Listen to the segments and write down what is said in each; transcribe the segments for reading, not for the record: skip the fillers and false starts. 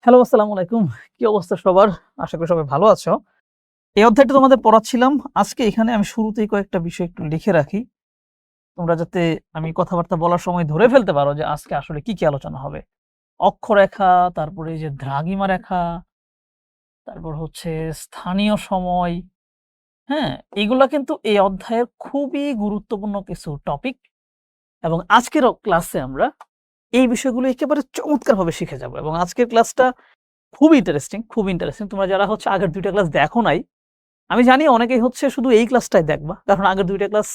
Hello, আসসালামু আলাইকুম। কি অবস্থা সবার? আশা করি সবাই ভালো আছো। এই অধ্যায়টা তোমাদের পড়াচ্ছিলাম। আজকে এখানে আমি শুরুতেই কয়েকটা বিষয় একটু লিখে রাখি। তোমরা যাতে আমি কথাবার্তা বলার সময় ধরে ফেলতে পারো যে আজকে আসলে কি আলোচনা হবে। অক্ষরেখা, তারপরে এই যে দ্রাঘিমা রেখা, তারপর হচ্ছে স্থানীয় সময়, হ্যাঁ? এগুলা কিন্তু এই অধ্যায়ের খুবই গুরুত্বপূর্ণ কিছু টপিক এবং আজকের ক্লাসে আমরা এই বিষয়গুলো একেবারে চমৎকারভাবে শিখে যাব এবং আজকের ক্লাসটা খুব ইন্টারেস্টিং। তোমরা যারা হচ্ছে আগের ২ টা ক্লাস দেখো নাই, আমি জানি অনেকেই হচ্ছে শুধু এই ক্লাসটাই দেখবা। কারণ আগের ২ টা ক্লাস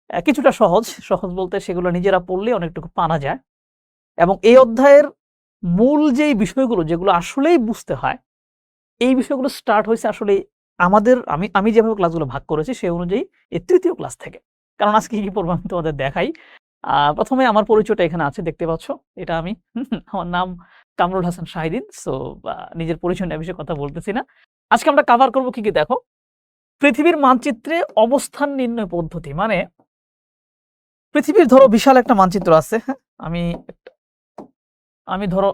আ কিছুটা সহজ। সহজ বলতে সেগুলো নিজেরা পড়লে অনেকটুকু পারা যায়। এবং এই অধ্যায়ের মূল যেই বিষয়গুলো যেগুলো আসলেই বুঝতে হয়, এই বিষয়গুলো স্টার্ট হইছে আসলে আমি যেভাবে ক্লাসগুলো ভাগ করেছি সেই অনুযায়ী এই ৩য় ক্লাস থেকে। কারণ আজকে কি পড়বো আমি তোমাদের দেখাই। ১ম এ আমার পরিচয়টা এখানে আছে দেখতে পাচ্ছ। এটা আমি। আমার নাম কামরুল হাসান শাহিদিন। সো নিজের পরিচয় নিয়ে বেশি কথা বলতেছি না। আজকে আমরা কভার করব কি দেখো। পৃথিবীর মানচিত্রে অবস্থান নির্ণয় পদ্ধতি। মানে পৃথিবীর ধরো বিশাল একটা মানচিত্র আছে, হ্যাঁ? আমি আমি ধরো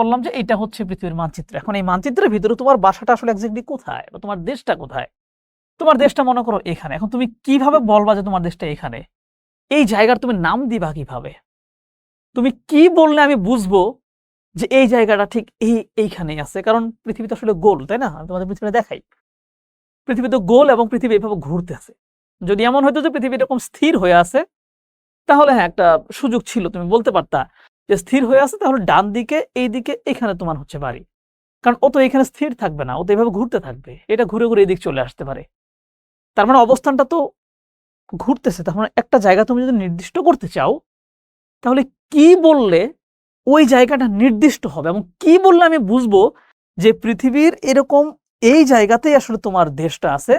বললাম যে এইটা হচ্ছে পৃথিবীর মানচিত্র। এখন এই মানচিত্রের ভিতরে তোমার বাসাটা আসলে এক্সাক্টলি কোথায়? বা তোমার দেশটা কোথায়? তোমার দেশটা মনে করো এখানে। এখন তুমি কিভাবে বলবা যে তোমার দেশটা এখানে? এই জায়গার তুমি নাম দিবা কিভাবে? তুমি কি বললে আমি বুঝবো যে এই জায়গাটা ঠিক এইখানেই আছে? কারণ পৃথিবী তো আসলে গোল, তাই না? আমি তোমাদের পৃথিবীটা দেখাই। পৃথিবী তো গোল এবং পৃথিবী এভাবে ঘুরতেছে। যদি এমন হইতো যে পৃথিবী এরকম স্থির হয়ে আছে, তাহলে হ্যাঁ, একটা সুযোগ ছিল। তুমি বলতে পারতা যে স্থির হয়ে আছে তাহলে ডান দিকে, এইদিকে এখানে তোমার হচ্ছে বাড়ি। কারণ ও তো এখানে স্থির থাকবে না। ও তো এভাবে ঘুরতে থাকবে। এটা ঘুরে এদিক চলে আসতে পারে। তার মানে অবস্থানটা তো ঘুরতেছে। তার মানে একটা জায়গা তুমি যদি নির্দিষ্ট করতে চাও, তাহলে কি বললে ওই জায়গাটা নির্দিষ্ট হবে এবং কি বললে আমি বুঝবো যে পৃথিবীর এরকম এই জায়গাতেই আসলে তোমার দেশটা আছে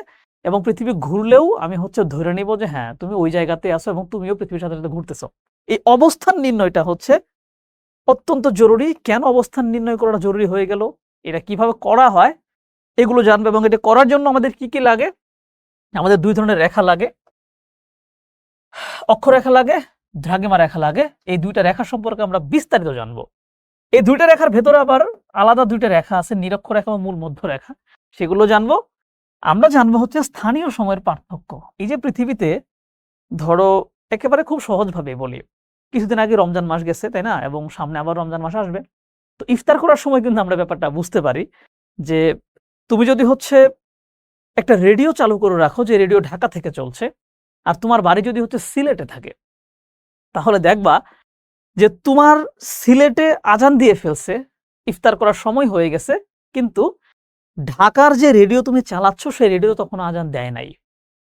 এবং পৃথিবী ঘুরলেও আমি হচ্ছে ধরে নিব যে হ্যাঁ, তুমি ওই জায়গাতেই আছো এবং তুমিও পৃথিবীর সাথে ঘুরতেছো। এই অবস্থান নির্ণয়টা হচ্ছে অত্যন্ত জরুরি। কেন অবস্থান নির্ণয় করাটা জরুরি হয়ে গেল? এটা কিভাবে করা হয়? এগুলো জানবো এবং এটা করার জন্য আমাদের কি লাগে? আমাদের ২ ধরনের রেখা লাগে। অক্ষরেখা লাগে, দ্রাঘিমা রেখা লাগে। এই ২ টা রেখা সম্পর্কে আমরা বিস্তারিত জানবো। এই ২ টা রেখার ভেতরে আবার আলাদা ২ টা রেখা আছে, নিরক্ষরেখা এবং মূল মধ্যরেখা। সেগুলো জানবো। আমরা জানবো হচ্ছে স্থানীয় সময়ের পার্থক্য। এই যে পৃথিবীতে ধরো একেবারে খুব সহজভাবে বলি। কিছুদিন আগে রমজান মাস গেছে, তাই না? এবং সামনে আবার রমজান মাস আসবে। তো ইফতার করার সময় কিন্তু আমরা ব্যাপারটা বুঝতে পারি যে তুমি যদি হচ্ছে একটা রেডিও চালু করে রাখো যে রেডিও ঢাকা থেকে চলছে, আর তোমার বাড়ি যদি হচ্ছে সিলেটে থাকে, তাহলে দেখবা যে তোমার সিলেটে আজান দিয়ে ফেলছে, ইফতার করার সময় হয়ে গেছে, কিন্তু ঢাকার যে রেডিও তুমি চালাচ্ছ সেই রেডিও তখন আজান দেয় নাই।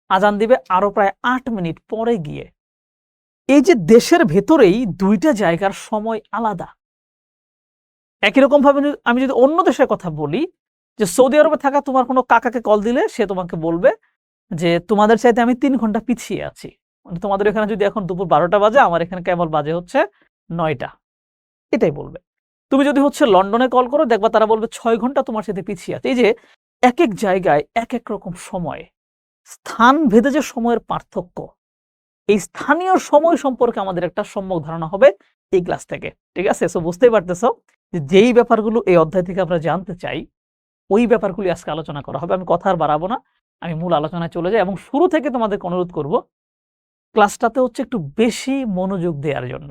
আজান দিবে আরো প্রায় ৮ মিনিট পরে গিয়ে। এই যে দেশের ভেতরেই ২ টা জায়গার সময় আলাদা। একই রকমভাবে আমি যদি অন্য দেশের কথা বলি, যে সৌদি আরবে থাকা তোমার কোনো কাকাকে কল দিলে সে তোমাকে বলবে যে, "তোমাদের চাইতে আমি ৩ ঘন্টা পিছিয়ে আছি।" মানে তোমাদের এখানে যদি এখন দুপুর ১২টা বাজে, আমার এখানে কেবল বাজে হচ্ছে ৯টা। এটাই বলবে। তুমি যদি হচ্ছে লন্ডনে কল করো দেখবা তারা বলবে ৬ ঘন্টা তোমার সাথে পিছিয়ে আছে। এই যে একেক জায়গায় একেক রকম সময়। স্থান ভেদে যে সময়ের পার্থক্য, এই স্থানীয় সময় সম্পর্কে আমাদের একটা সম্যক ধারণা হবে এই ক্লাস থেকে। ঠিক আছে? সো বুঝতেই পারতেছো যে যেই ব্যাপারগুলো এই অধ্যায় থেকে আমরা জানতে চাই, ওই ব্যাপারগুলি আজকে আলোচনা করা হবে। আমি কথা আর বাড়াবো না। আমি মূল আলোচনায় চলে যাই এবং শুরু থেকে তোমাদেরকে অনুরোধ করব ক্লাসটাতে হচ্ছে একটু বেশি মনোযোগ দেওয়ার জন্য।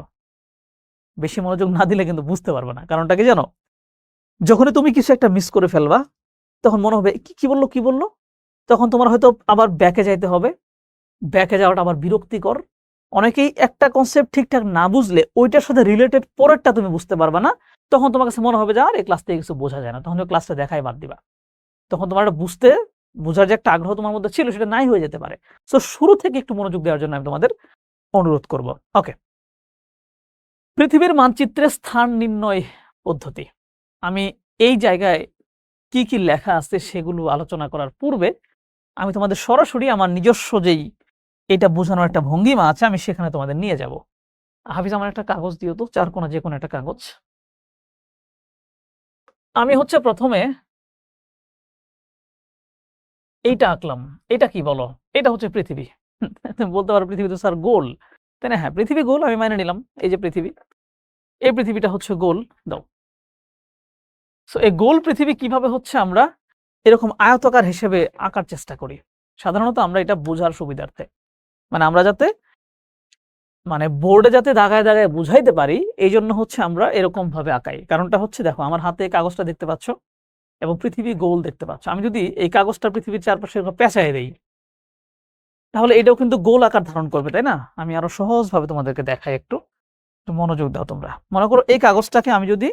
বেশি মনোযোগ না দিলে কিন্তু বুঝতে পারবে না। কারণটা কি জানো? যখনই তুমি কিছু একটা মিস করে ফেলবা, তখন মনে হবে কি বলল? তখন তোমার হয়তো আবার ব্যাকে যাইতে হবে। ব্যাকে যাওয়াটা আবার বিরক্তিকর। অনেকেই একটা কনসেপ্ট ঠিকঠাক না বুঝলে ওইটার সাথে রিলেটেড পরেরটা তুমি বুঝতে পারবা না। তখন তোমার কাছে মনে হবে যে আর এই ক্লাস থেকে কিছু বোঝা যায় না। তখন ওই ক্লাসটা দেখাই বাদ দিবা। তখন তোমার এটা বোঝার যে একটা আগ্রহ তোমার মধ্যে ছিল সেটা নাই হয়ে যেতে পারে। সো শুরু থেকে একটু মনোযোগ দেওয়ার জন্য আমি তোমাদের অনুরোধ করব। ওকে। পৃথিবীর মানচিত্রে স্থান নির্ণয় পদ্ধতি। আমি এই জায়গায় কি লেখা আছে সেগুলো আলোচনা করার পূর্বে আমি তোমাদের সরাসরি আমার নিজস্ব যেই এটা বোঝানোর একটা ভঙ্গিমা আছে আমি সেখানে তোমাদের নিয়ে যাব। হাফিজ আমার একটা কাগজ দিও তো, ৪ কোণা যেকোনো একটা কাগজ। আমি হচ্ছে ১ম এ এইটা আঁকলাম। এটা কি বলো? এটা হচ্ছে পৃথিবী। তুমি বলতে পারো পৃথিবী তো স্যার গোল। তাই না? হ্যাঁ, পৃথিবী গোল আমি মেনে নিলাম। এই যে পৃথিবী। এই পৃথিবীটা হচ্ছে গোল। দাও। সো এই গোল পৃথিবী কিভাবে হচ্ছে আমরা এরকম আয়তাকার হিসেবে আঁকার চেষ্টা করি। সাধারণত আমরা এটা বোঝার সুবিধার্থে, মানে আমরা যাতে মানে বোর্ডে যাতে দাগায় দাগায় বুঝাইতে পারি, এই জন্য হচ্ছে আমরা এরকম ভাবে আঁকাই। কারণটা হচ্ছে দেখো আমার হাতে কাগজটা দেখতে পাচ্ছ এবং পৃথিবী গোল দেখতে পাচ্ছ। আমি যদি এই কাগজটা পৃথিবীর চারপাশে পেঁচাই দেই, তাহলে এটাও কিন্তু গোল আকার ধারণ করবে, তাই না? আমি আরো সহজ ভাবে তোমাদেরকে দেখাই, একটু মনোযোগ দাও তোমরা। মনে করো এই কাগজটাকে আমি যদি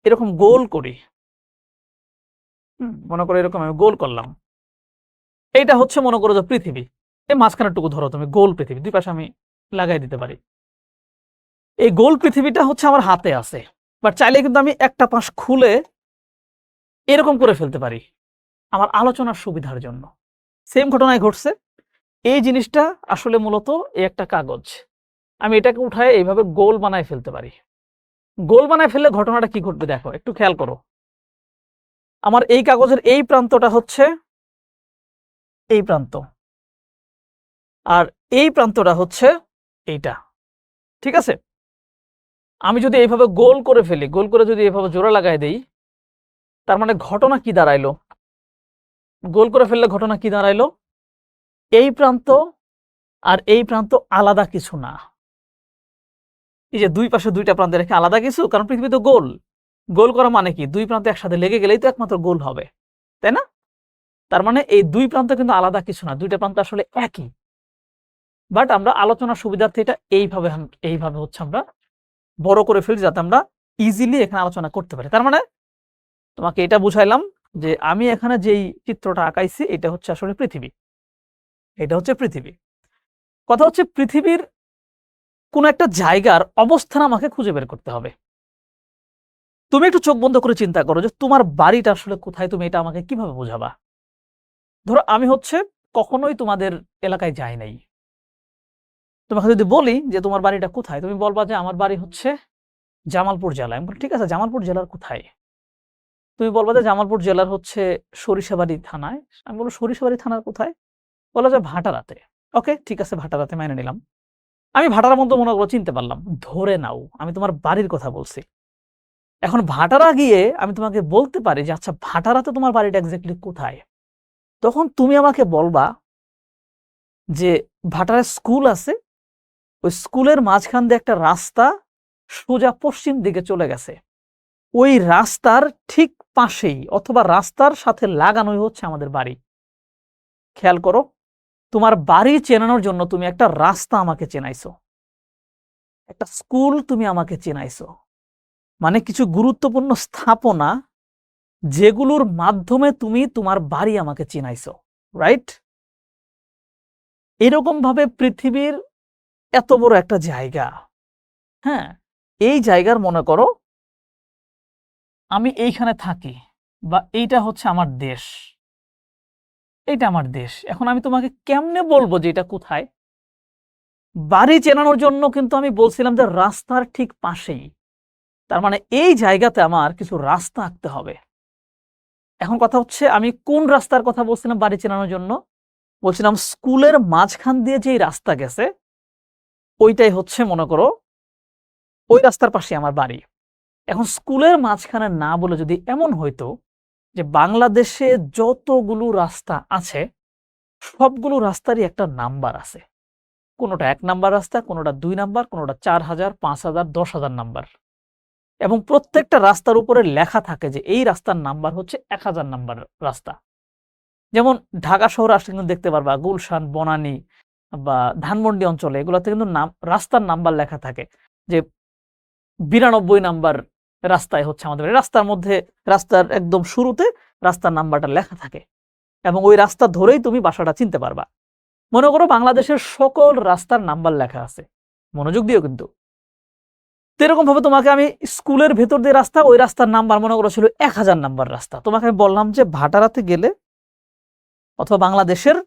এরকম গোল করি, মনে করো এরকম আমি গোল করলাম, এইটা হচ্ছে মনে করো যে পৃথিবী। এই মাঝখানের টুকু ধরো তুমি, গোল পৃথিবী, দুই পাশে আমি লাগাই দিতে পারি। এই গোল পৃথিবীটা হচ্ছে আমার হাতে আছে, বাট চাইলে কিন্তু আমি একটা পাশ খুলে এরকম করে ফেলতে পারি আমার আলোচনার সুবিধার জন্য। সেম ঘটনায় ঘটছে। এই জিনিসটা আসলে মূলত এই একটা কাগজ, আমি এটাকে উঠায় এইভাবে গোল বানায় ফেলতে পারি। গোল বানায় ফেললে ঘটনাটা কি ঘটবে দেখো, একটু খেয়াল করো। আমার এই কাগজের এই প্রান্তটা হচ্ছে এই প্রান্ত, আর এই প্রান্তটা হচ্ছে এইটা, ঠিক আছে? আমি যদি এইভাবে গোল করে ফেলি, গোল করে যদি এইভাবে জোড়া লাগাই দেই, তার মানে ঘটনা কি দাঁড়াইলো? গোল করে ফেললে ঘটনা কি দাঁড়াইলো? এই প্রান্ত আর এই প্রান্ত আলাদা কিছু না। এই যে দুই পাশে দুইটা প্রান্ত রেখে আলাদা কিছু, কারণ পৃথিবী তো গোল। গোল করা মানে কি? দুই প্রান্ত একসাথে লেগে গেলেই তো একমাত্র গোল হবে, তাই না? তার মানে এই দুই প্রান্ত কিন্তু আলাদা কিছু না, দুইটা প্রান্ত আসলে একই। বাট আমরা আলোচনার সুবিধার্থে এটা এইভাবে হচ্ছে আমরা বড় করে ফেলি, যাতে আমরা ইজিলি এখানে আলোচনা করতে পারি। তার মানে তোমাকে এটা বুঝাইলাম যে আমি এখানে যেই চিত্রটা আঁকাইছি এটা হচ্ছে আসলে পৃথিবী, এটা হচ্ছে পৃথিবী। কথা হচ্ছে পৃথিবীর কোন একটা জায়গার অবস্থান আমাকে খুঁজে বের করতে হবে। তুমি একটু চোখ বন্ধ করে চিন্তা করো যে তোমার বাড়িটা আসলে কোথায়, তুমি এটা আমাকে কিভাবে বোঝাবা? ধরো আমি হচ্ছে কখনোই তোমাদের এলাকায় যাই নাই, তোমাকে যদি বলি যে তোমার বাড়িটা কোথায়, তুমি বলবা যে আমার বাড়ি হচ্ছে জামালপুর জেলায়। আমি বলি ঠিক আছে, জামালপুর জেলার কোথায়? তুমি বলবা যে জামালপুর জেলার হচ্ছে সরিষাবাড়ি থানায়। আমি বলবো সরিষাবাড়ি থানার কোথায়? বলা যে ভাটারাতে। ওকে, ঠিক আছে, ভাটারাতে মেনে নিলাম। আমি ভাটারার মধ্যে মনে করো চিনতে পারলাম, ধরে নাও আমি তোমার বাড়ির কথা বলছি। এখন ভাটারা গিয়ে আমি তোমাকে বলতে পারি যে আচ্ছা ভাটারাতে তোমার বাড়িটা এক্স্যাক্টলি কোথায়। তখন তুমি আমাকে বলবা যে ভাটারায় স্কুল আছে, ওই স্কুলের মাঝখান দিয়ে একটা রাস্তা সোজা পশ্চিম দিকে চলে গেছে, ওই রাস্তার ঠিক পাশেই অথবা রাস্তার সাথে লাগানোই হচ্ছে আমাদের বাড়ি। খেয়াল করো, তোমার বাড়ি চেনানোর জন্য তুমি একটা রাস্তা আমাকে চেনাইছো, একটা স্কুল তুমি আমাকে চেনাইছো, মানে কিছু গুরুত্বপূর্ণ স্থাপনা যেগুলোর মাধ্যমে তুমি তোমার বাড়ি আমাকে চিনাইছো, রাইট? এরকম ভাবে পৃথিবীর এত বড় একটা জায়গা, হ্যাঁ, এই জায়গার মনে করো আমি এইখানে থাকি, বা এইটা হচ্ছে আমার দেশ, এইটা আমার দেশ। এখন আমি তোমাকে কেমনে বলবো যে এটা কোথায়? বাড়ি চেনানোর জন্য কিন্তু আমি বলছিলাম যে রাস্তার ঠিক পাশেই, তার মানে এই জায়গাতে আমার কিছু রাস্তা আঁকতে হবে। এখন কথা হচ্ছে আমি কোন রাস্তার কথা বলছিলাম বাড়ি চেনানোর জন্য? বলছিলাম স্কুলের মাঝখান দিয়ে যেই রাস্তা গেছে ওইটাই হচ্ছে মনে করো ওই রাস্তার পাশে আমার বাড়ি। এখন স্কুলের মাঝখানে না বলে যদি এমন হইতো যে বাংলাদেশে যতগুলো রাস্তা আছে সবগুলো রাস্তারই একটা নাম্বার আছে, কোনোটা 1 নাম্বার রাস্তা, কোনোটা 2 নাম্বার, কোনোটা 4000, 5000, 10,000 নাম্বার, এবং প্রত্যেকটা রাস্তার উপরে লেখা থাকে যে এই রাস্তার নাম্বার হচ্ছে 1000 নাম্বার রাস্তা। যেমন ঢাকা শহরে আসলে কিন্তু দেখতে পারবা গুলশান, বনানী বা ধানমন্ডি অঞ্চলে এগুলোতে কিন্তু রাস্তার নাম্বার লেখা থাকে যে 92 নাম্বার রাস্তায় হচ্ছে আমাদের রাস্তার মধ্যে, রাস্তার একদম শুরুতে রাস্তার নাম্বারটা লেখা থাকে, এবং ওই রাস্তা ধরেই তুমি বাসাটা চিনতে পারবা। মনে করো বাংলাদেশের সকল রাস্তার নাম্বার লেখা আছে, মনোযোগ দিও কিন্তু। এরকম ভাবে তোমাকে আমি স্কুলের ভেতর দিয়ে রাস্তা, ওই রাস্তার নাম্বার মনে করো ছিল 1000 নাম্বার রাস্তা। তোমাকে আমি বললাম যে ভাটারাতে গেলে অথবা বাংলাদেশের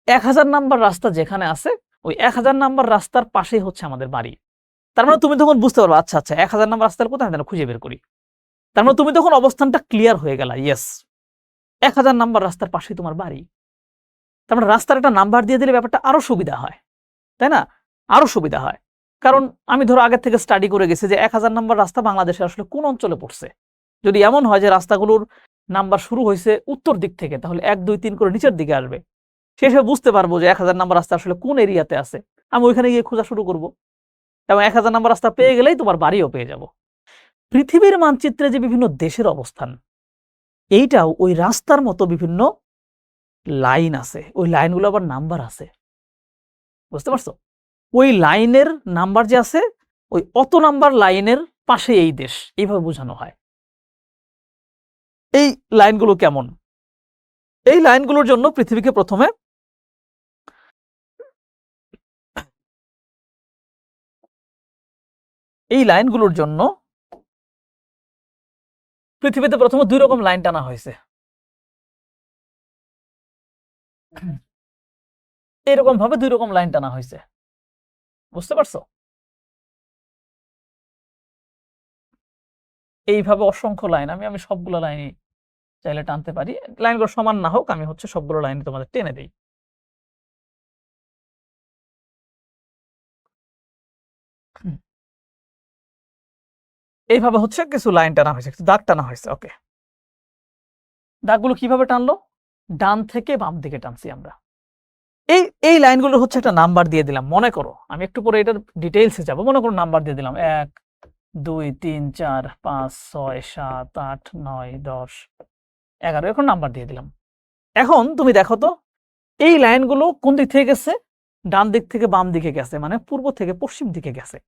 1000 নাম্বার রাস্তা যেখানে আছে ওই 1000 নাম্বার রাস্তার পাশেই হচ্ছে আমাদের বাড়ি। তার মানে তুমি তখন বুঝতে পারবে আচ্ছা আচ্ছা 1000 নাম্বার রাস্তার কোথায়, আমি খুঁজে বের করি। তার মানে তুমি তখন অবস্থানটা ক্লিয়ার হয়ে গেল, ইয়েস 1000 নাম্বার রাস্তার পাশেই তোমার বাড়ি। তার মানে রাস্তার একটা নাম্বার দিয়ে দিলে ব্যাপারটা আরো সুবিধা হয়, তাই না? আরো সুবিধা হয়, কারণ আমি ধরো আগের থেকে স্টাডি করে গেছি যে 1000 নাম্বার রাস্তা বাংলাদেশে আসলে কোন অঞ্চলে পড়ছে। যদি এমন হয় যে রাস্তাগুলোর নাম্বার শুরু হয়েছে উত্তর দিক থেকে, তাহলে 1 2 3 করে নিচের দিকে আসবে। শেষে বুঝতে পারবো যে 1000 নাম্বার রাস্তা আসলে কোন এরিয়াতে আছে। আমি ওইখানে গিয়ে খোঁজা শুরু করব এবং 1000 নাম্বার রাস্তা পেয়ে গেলেই তোমার বাড়িও পেয়ে যাব। পৃথিবীর মানচিত্রে যে বিভিন্ন দেশের অবস্থান, এইটাও ওই রাস্তার মতো বিভিন্ন লাইন আছে। ওই লাইনগুলো আবার নাম্বার আছে। বুঝতে পারছো? ওই লাইনের নাম্বার যে আছে, ওই অত নাম্বার লাইনের পাশে এই দেশ, এইভাবে বোঝানো হয়। এই লাইনগুলো কেমন? এই লাইনগুলোর জন্য পৃথিবীকে প্রথমে এই লাইনগুলোর জন্য পৃথিবীতে প্রথমে 2 রকম লাইন টানা হয়েছে। এরকম ভাবে 2 রকম লাইন টানা হয়েছে। বুঝতে পারছো? এইভাবে অসংখ্য লাইন, আমি সবগুলো লাইনই চাইলে টানতে পারি। লাইনগুলো সমান না হোক, আমি হচ্ছে সবগুলো লাইন তোমাদের টেনে দেই। এইভাবে হচ্ছে কিছু লাইন টানা হয়েছে, কিছু দাগ টানা হয়েছে। ওকে, দাগগুলো কিভাবে টানলো? ডান থেকে বাম দিকে টানছি আমরা। এই লাইনগুলো হচ্ছে একটা নাম্বার দিয়ে দিলাম। মনে করো, আমি একটু পরে এটার ডিটেইলসে যাব। মনে করো নাম্বার দিয়ে দিলাম 1 2 3 4 5 6 7 8 9 10 11 এরকম নাম্বার দিয়ে দিলাম। এখন তুমি দেখো তো এই লাইনগুলো কোন দিক থেকে গেছে? ডান দিক থেকে বাম দিকে গেছে, মানে পূর্ব থেকে পশ্চিম দিকে গেছে।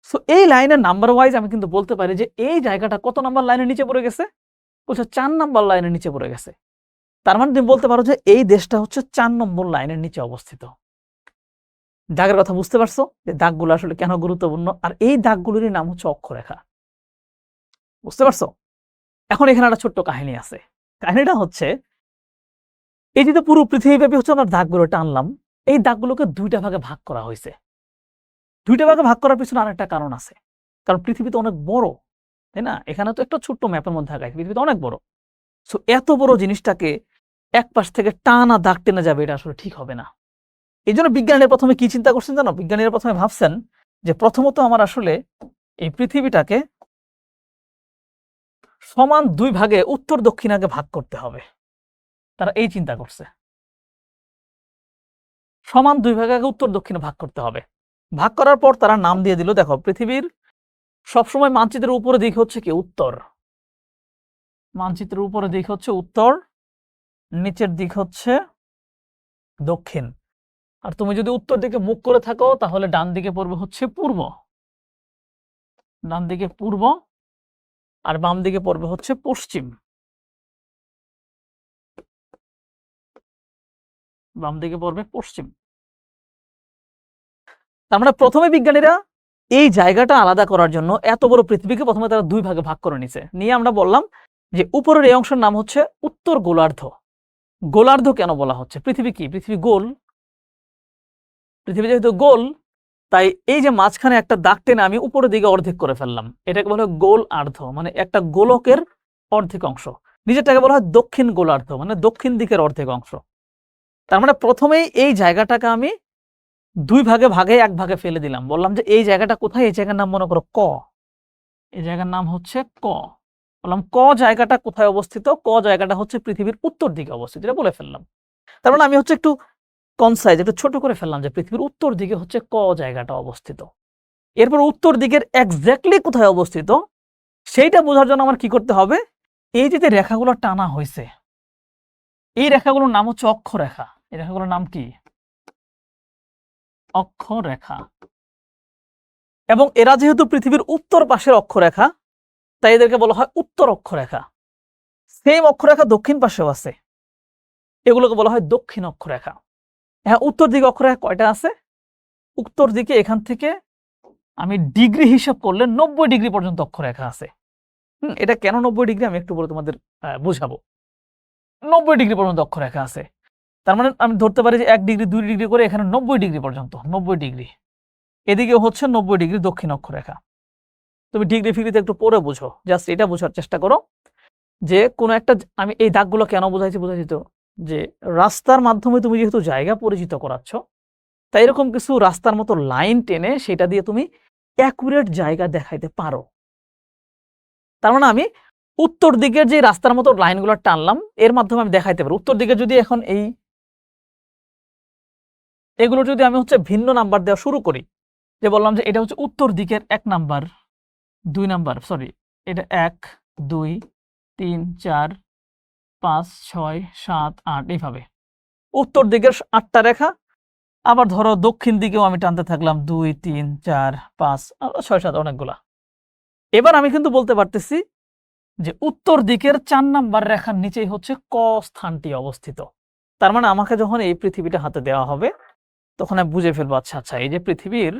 সো এই লাইনের নাম্বার ওয়াইজ আমি কিন্তু বলতে পারি যে এই জায়গাটা কত নাম্বার লাইনের নিচে পড়ে গেছে? বলছে 4 নাম্বার লাইনের নিচে পড়ে গেছে। তার মানে তুমি বলতে পারো যে এই দেশটা হচ্ছে 4 নম্বর লাইনের নিচে অবস্থিত। দাগের কথা বুঝতে পারছো যে দাগগুলো আসলে কেন গুরুত্বপূর্ণ? আর এই দাগগুলোরই নাম হচ্ছে অক্ষরেখা। বুঝতে পারছো? এখন এখানে একটা ছোট্ট কাহিনী আছে। কাহিনীটা হচ্ছে, এই যে পুরো পৃথিবীব্যাপী হচ্ছে আমরা দাগগুলো টানলাম, এই দাগগুলোকে 2টা ভাগে ভাগ করা হয়েছে। 2টা ভাগে ভাগ করার পিছনে আরেকটা কারণ আছে। কারণ পৃথিবী তো অনেক বড়, তাই না? এখানে তো একটা ছোট্ট ম্যাপের মধ্যে থাকা, পৃথিবী তো অনেক বড়। সো এত বড় জিনিসটাকে এক পাশ থেকে টানা দাগ টেনে যাবে, এটা আসলে ঠিক হবে না। এই জন্য বিজ্ঞানীরা প্রথমে কি চিন্তা করছেন জানো? বিজ্ঞানীরা প্রথমে ভাবছেন যে প্রথমত আমার আসলে এই পৃথিবীটাকে সমান 2 ভাগে উত্তর দক্ষিণ আগে ভাগ করতে হবে। তারা এই চিন্তা করছে, সমান 2 ভাগে আগে উত্তর দক্ষিণে ভাগ করতে হবে। ভাগ করার পর তারা নাম দিয়ে দিল, দেখো পৃথিবীর সবসময় মানচিত্রের উপরে দিক হচ্ছে কি? উত্তর। মানচিত্রের উপরে দিক হচ্ছে উত্তর, নিচের দিক হচ্ছে দক্ষিণ। আর তুমি যদি উত্তর দিকে মুখ করে থাকো তাহলে ডান দিকে পড়বে হচ্ছে পূর্ব, ডান দিকে পূর্ব, আর বাম দিকে পড়বে হচ্ছে পশ্চিম। বাম দিকে পড়বে পশ্চিম। তার মানে প্রথমে বিজ্ঞানীরা এই জায়গাটা আলাদা করার জন্য এত বড় পৃথিবীকে প্রথমে তারা 2 ভাগে ভাগ করে নিছে। নিয়ে আমরা বললাম যে উপরের এই অংশের নাম হচ্ছে উত্তর গোলার্ধ। গোলার্ধ কেন বলা হচ্ছে? পৃথিবী কি? পৃথিবী গোল। পৃথিবী যেহেতু গোল, তাই এই যে মাঝখানে একটা দাগ টেনে আমি উপরের দিকে অর্ধেক করে ফেললাম, এটাকে বলা হয় গোলার্ধ, মানে একটা গোলকের অর্ধেক অংশ। নিচেরটাকে বলা হয় দক্ষিণ গোলার্ধ, মানে দক্ষিণ দিকের অর্ধেক অংশ। তার মানে প্রথমেই এই জায়গাটাকে আমি 2 ভাগে ভাগে 1 ভাগে ফেলে দিলাম। বললাম যে এই জায়গাটা কোথায়? এই জায়গার নাম মনে করো ক। এই জায়গার নাম হচ্ছে ক। বললাম ক জায়গাটা কোথায় অবস্থিত? ক জায়গাটা হচ্ছে পৃথিবীর উত্তর দিকে অবস্থিত, এটা বলে ফেললাম। তার মানে আমি হচ্ছে একটু কনসাইজ, একটু ছোট করে ফেললাম যে পৃথিবীর উত্তর দিকে হচ্ছে ক জায়গাটা অবস্থিত। এরপর উত্তর দিকের এক্স্যাক্টলি কোথায় অবস্থিত সেইটা বোঝার জন্য আমার কি করতে হবে? এই যে রেখাগুলো টানা হয়েছে, এই রেখাগুলোর নাম হচ্ছে অক্ষরেখা। এই রেখাগুলোর নাম কি? অক্ষরেখা। এবং এরা যেহেতু পৃথিবীর উত্তর পাশের অক্ষরেখা, তাই এদেরকে বলা হয় উত্তর অক্ষরেখা। সেম অক্ষরেখা দক্ষিণ পাশেও আছে, এগুলোকে বলা হয় দক্ষিণ অক্ষরেখা। হ্যাঁ, উত্তর দিকে অক্ষরেখা কয়টা আছে? উত্তর দিকে এখান থেকে আমি ডিগ্রি হিসাব করলে 90 ডিগ্রি পর্যন্ত অক্ষরেখা আছে। এটা কেন 90 ডিগ্রি আমি একটু পরে তোমাদের বুঝাবো। 90 ডিগ্রি পর্যন্ত অক্ষরেখা আছে। তার মানে আমি ধরতে পারি যে 1 ডিগ্রি 2 ডিগ্রি করে এখানে 90 ডিগ্রি পর্যন্ত, 90 ডিগ্রি। এদিকে হচ্ছে 90 ডিগ্রি দক্ষিণ অক্ষরেখা। তুমি ডিগ্রি ফিগ্রিতে একটু পরে বুঝো, জাস্ট এটা বোঝার চেষ্টা করো যে কোন একটা, আমি এই দাগগুলো কেন বুঝাইছি তো যে রাস্তার মাধ্যমে তুমি যেহেতু জায়গা পরিচিত করাচ্ছ, তাই এরকম কিছু রাস্তার মতো লাইন টেনে সেটা দিয়ে তুমি অ্যাকুরেট জায়গা দেখাইতে পারো। তার মানে আমি উত্তর দিকের যে রাস্তার মতো লাইনগুলো টানলাম এর মাধ্যমে আমি দেখাইতে পারি উত্তর দিকে যদি এখন এগুলো যদি আমি হচ্ছে ভিন্ন নাম্বার দেওয়া শুরু করি, যে বললাম যে এটা হচ্ছে উত্তর দিকের 1 নাম্বার 2 নাম্বার, সরি এটা 1 2 3 4 5 6 7 8 এইভাবে উত্তর দিকের 8টা রেখা। আবার ধরো দক্ষিণ দিকেও আমি টানতে থাকলাম 2 3 4 5 6 7 অনেকগুলা। এবার আমি কিন্তু বলতে পারতেছি যে উত্তর দিকের 4 নাম্বার রেখার নিচেই হচ্ছে ক স্থানটি অবস্থিত। তার মানে আমাকে যখন এই পৃথিবীটা হাতে দেওয়া হবে তখন আমি বুঝে ফেলবো, আচ্ছা আচ্ছা এই যে পৃথিবীর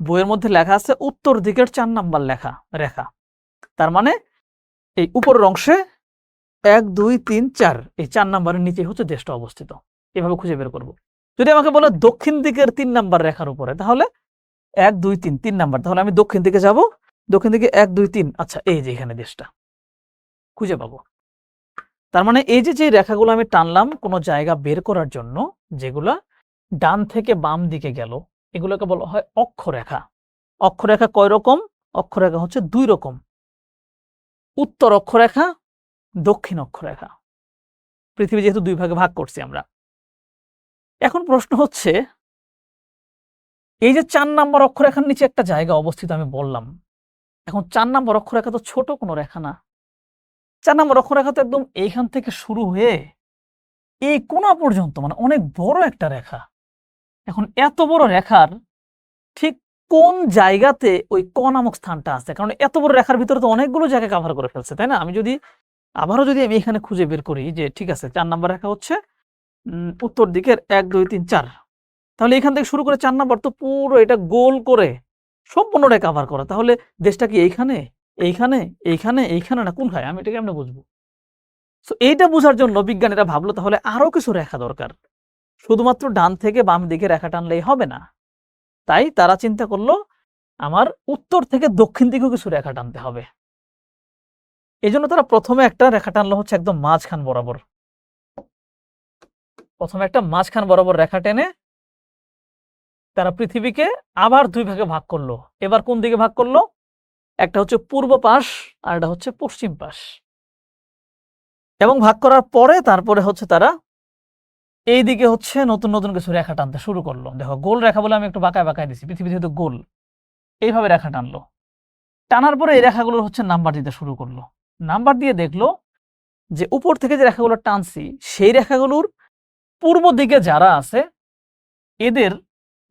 বইয়ের মধ্যে লেখা আছে উত্তর দিকের 4 নাম্বার রেখা, তার মানে এই উপরের অংশে 1 2 3 4 এই 4 নাম্বারের নিচে হচ্ছে দেশটা অবস্থিত। এভাবে খুঁজে বের করব। যদি আমাকে বলে দক্ষিণ দিকের 3 নাম্বার রেখার উপরে, তাহলে 1 2 3 3 নাম্বার, তাহলে আমি দক্ষিণ দিকে যাব, দক্ষিণ দিকে 1 2 3, আচ্ছা এই যে এখানে দেশটা খুঁজে পাবো। তার মানে এই যে রেখাগুলো আমি টানলাম কোনো জায়গা বের করার জন্য, যেগুলা ডান থেকে বাম দিকে গেল, এগুলোকে বলা হয় অক্ষরেখা। অক্ষরেখা কয় রকম? অক্ষরেখা হচ্ছে 2 রকম, উত্তর অক্ষরেখা, দক্ষিণ অক্ষরেখা। পৃথিবী যেহেতু 2 ভাগে ভাগ করছি আমরা। এখন প্রশ্ন হচ্ছে এই যে 4 নাম্বার অক্ষরেখার নিচে একটা জায়গা অবস্থিত আমি বললাম, এখন 4 নাম্বার অক্ষরেখা তো ছোট কোনো রেখা না। 4 নাম্বার অক্ষরেখা তো একদম এইখান থেকে শুরু হয়ে এই কোণা পর্যন্ত, মানে অনেক বড় একটা রেখা। এখন এত বড় রেখার ঠিক কোন জায়গাতে ওই ক নামক স্থানটা আছে? কারণ এত বড় রেখার ভিতরে তো অনেকগুলো জায়গা কভার করে ফেলছে, তাই না? আমি আবারও এখানে খুঁজে বের করি যে ঠিক আছে 4 নাম্বার রেখা হচ্ছে উত্তর দিকের 1 2 3 4, তাহলে এখান থেকে শুরু করে 4 নাম্বার তো পুরো এটা গোল করে সম্পূর্ণটাই কভার করা। তাহলে দেশটা কি এইখানে এইখানে এইখানে এইখানে না কোনখানে? আমি এটা কেমনে বুঝবো? সো এইটা বোঝার জন্য বিজ্ঞানীরা ভাবলো তাহলে আরো কিছু রেখা দরকার, শুধুমাত্র ডান থেকে বাম দিকে রেখা টানলেই হবে না। তাই তারা চিন্তা করলো আমার উত্তর থেকে দক্ষিণ দিকেও কিছু রেখা টানতে হবে। এজন্য তারা প্রথমে একটা রেখা টানলো হচ্ছে একদম মাঝখান বরাবর। প্রথমে একটা মাঝখান বরাবর রেখা টেনে তারা পৃথিবীকে আবার 2 ভাগে ভাগ করলো। এবার কোন দিকে ভাগ করলো? একটা হচ্ছে পূর্ব পাশ আর একটা হচ্ছে পশ্চিম পাশ। এবং ভাগ করার পরে তারপরে হচ্ছে তারা এই দিকে হচ্ছে নতুন নতুন কিছু রেখা টানতে শুরু করলো। দেখো গোল রেখা বলে আমি একটু বাঁকায় বাঁকায় দিছি, পৃথিবী যেহেতু গোল, এইভাবে রেখা টানলো। টানার পরে এই রেখাগুলোর হচ্ছে নাম্বার দিতে শুরু করলো। নাম্বার দিয়ে দেখলো যে উপর থেকে যে রেখাগুলো টানছি সেই রেখাগুলোর পূর্ব দিকে যারা আছে এদের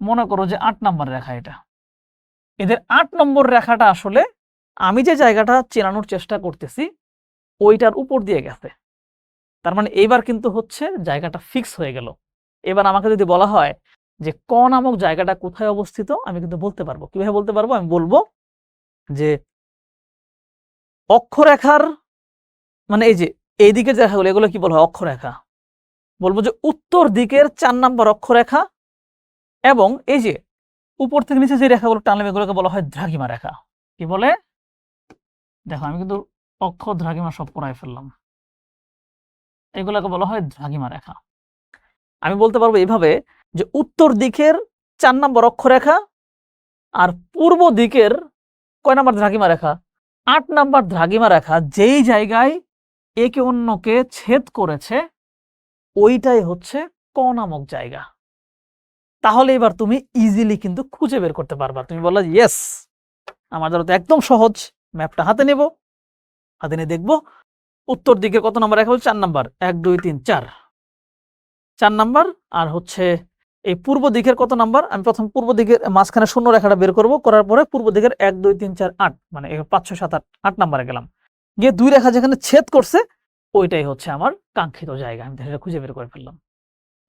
মনে করো যে 8 নম্বর রেখা, এটা এদের 8 নম্বর রেখাটা আসলে আমি যে জায়গাটা চেনানোর চেষ্টা করতেছি ওইটার উপর দিয়ে গেছে। তার মানে এইবার কিন্তু হচ্ছে জায়গাটা ফিক্স হয়ে গেল। এবার আমাকে যদি বলা হয় যে ক নামক জায়গাটা কোথায় অবস্থিত, আমি কিন্তু বলতে পারবো। কিভাবে বলতে পারবো? আমি বলবো যে অক্ষরেখার মানে এই যে এইদিকে যে রেখাগুলো এগুলো কি বলা হয়? অক্ষরেখা। বলবো যে উত্তর দিকের 4 নম্বর অক্ষরেখা, এবং এই যে উপর থেকে নিচে যে রেখাগুলো টানলাম এগুলোকে বলা হয় দ্রাঘিমা রেখা। কি বলে? দেখো আমি কিন্তু অক্ষ দ্রাঘিমা সব করাই ফেললাম। এগুলোকে বলা হয় দ্রাঘিমা রেখা। আমি বলতে পারবো এইভাবে যে উত্তর দিকের 4 নম্বর অক্ষরেখা আর পূর্ব দিকের কয় নাম্বার দ্রাঘিমা রেখা? 8 নাম্বার দ্রাঘিমা রেখা যেই জায়গায় একে অন্যকে ছেদ করেছে ওইটাই হচ্ছে ক নামক জায়গা। তাহলে এবার তুমি ইজিলি কিন্তু খুঁজে বের করতে পারবা। তুমি বললা ইয়েস, আমার দ্বারা তো একদম সহজ। ম্যাপটা হাতে নেব, হাতে নিয়ে দেখবো উত্তর দিকে কত নাম্বার রেখা? হচ্ছে 4 নাম্বার, 1 2 3 4 4 নাম্বার। আর হচ্ছে এই পূর্ব দিকের কত নাম্বার? আমি প্রথম পূর্ব দিকের মাঝখানে শূন্য রেখাটা বের করব, করার পরে পূর্ব দিকের 1 2 3 4 8 মানে 5 6 7 8 নাম্বারে গেলাম, গিয়ে 2 রেখা যেখানে ছেদ করছে ওইটাই হচ্ছে আমার কাঙ্ক্ষিত জায়গা। আমি সেটা খুঁজে বের করে ফেললাম।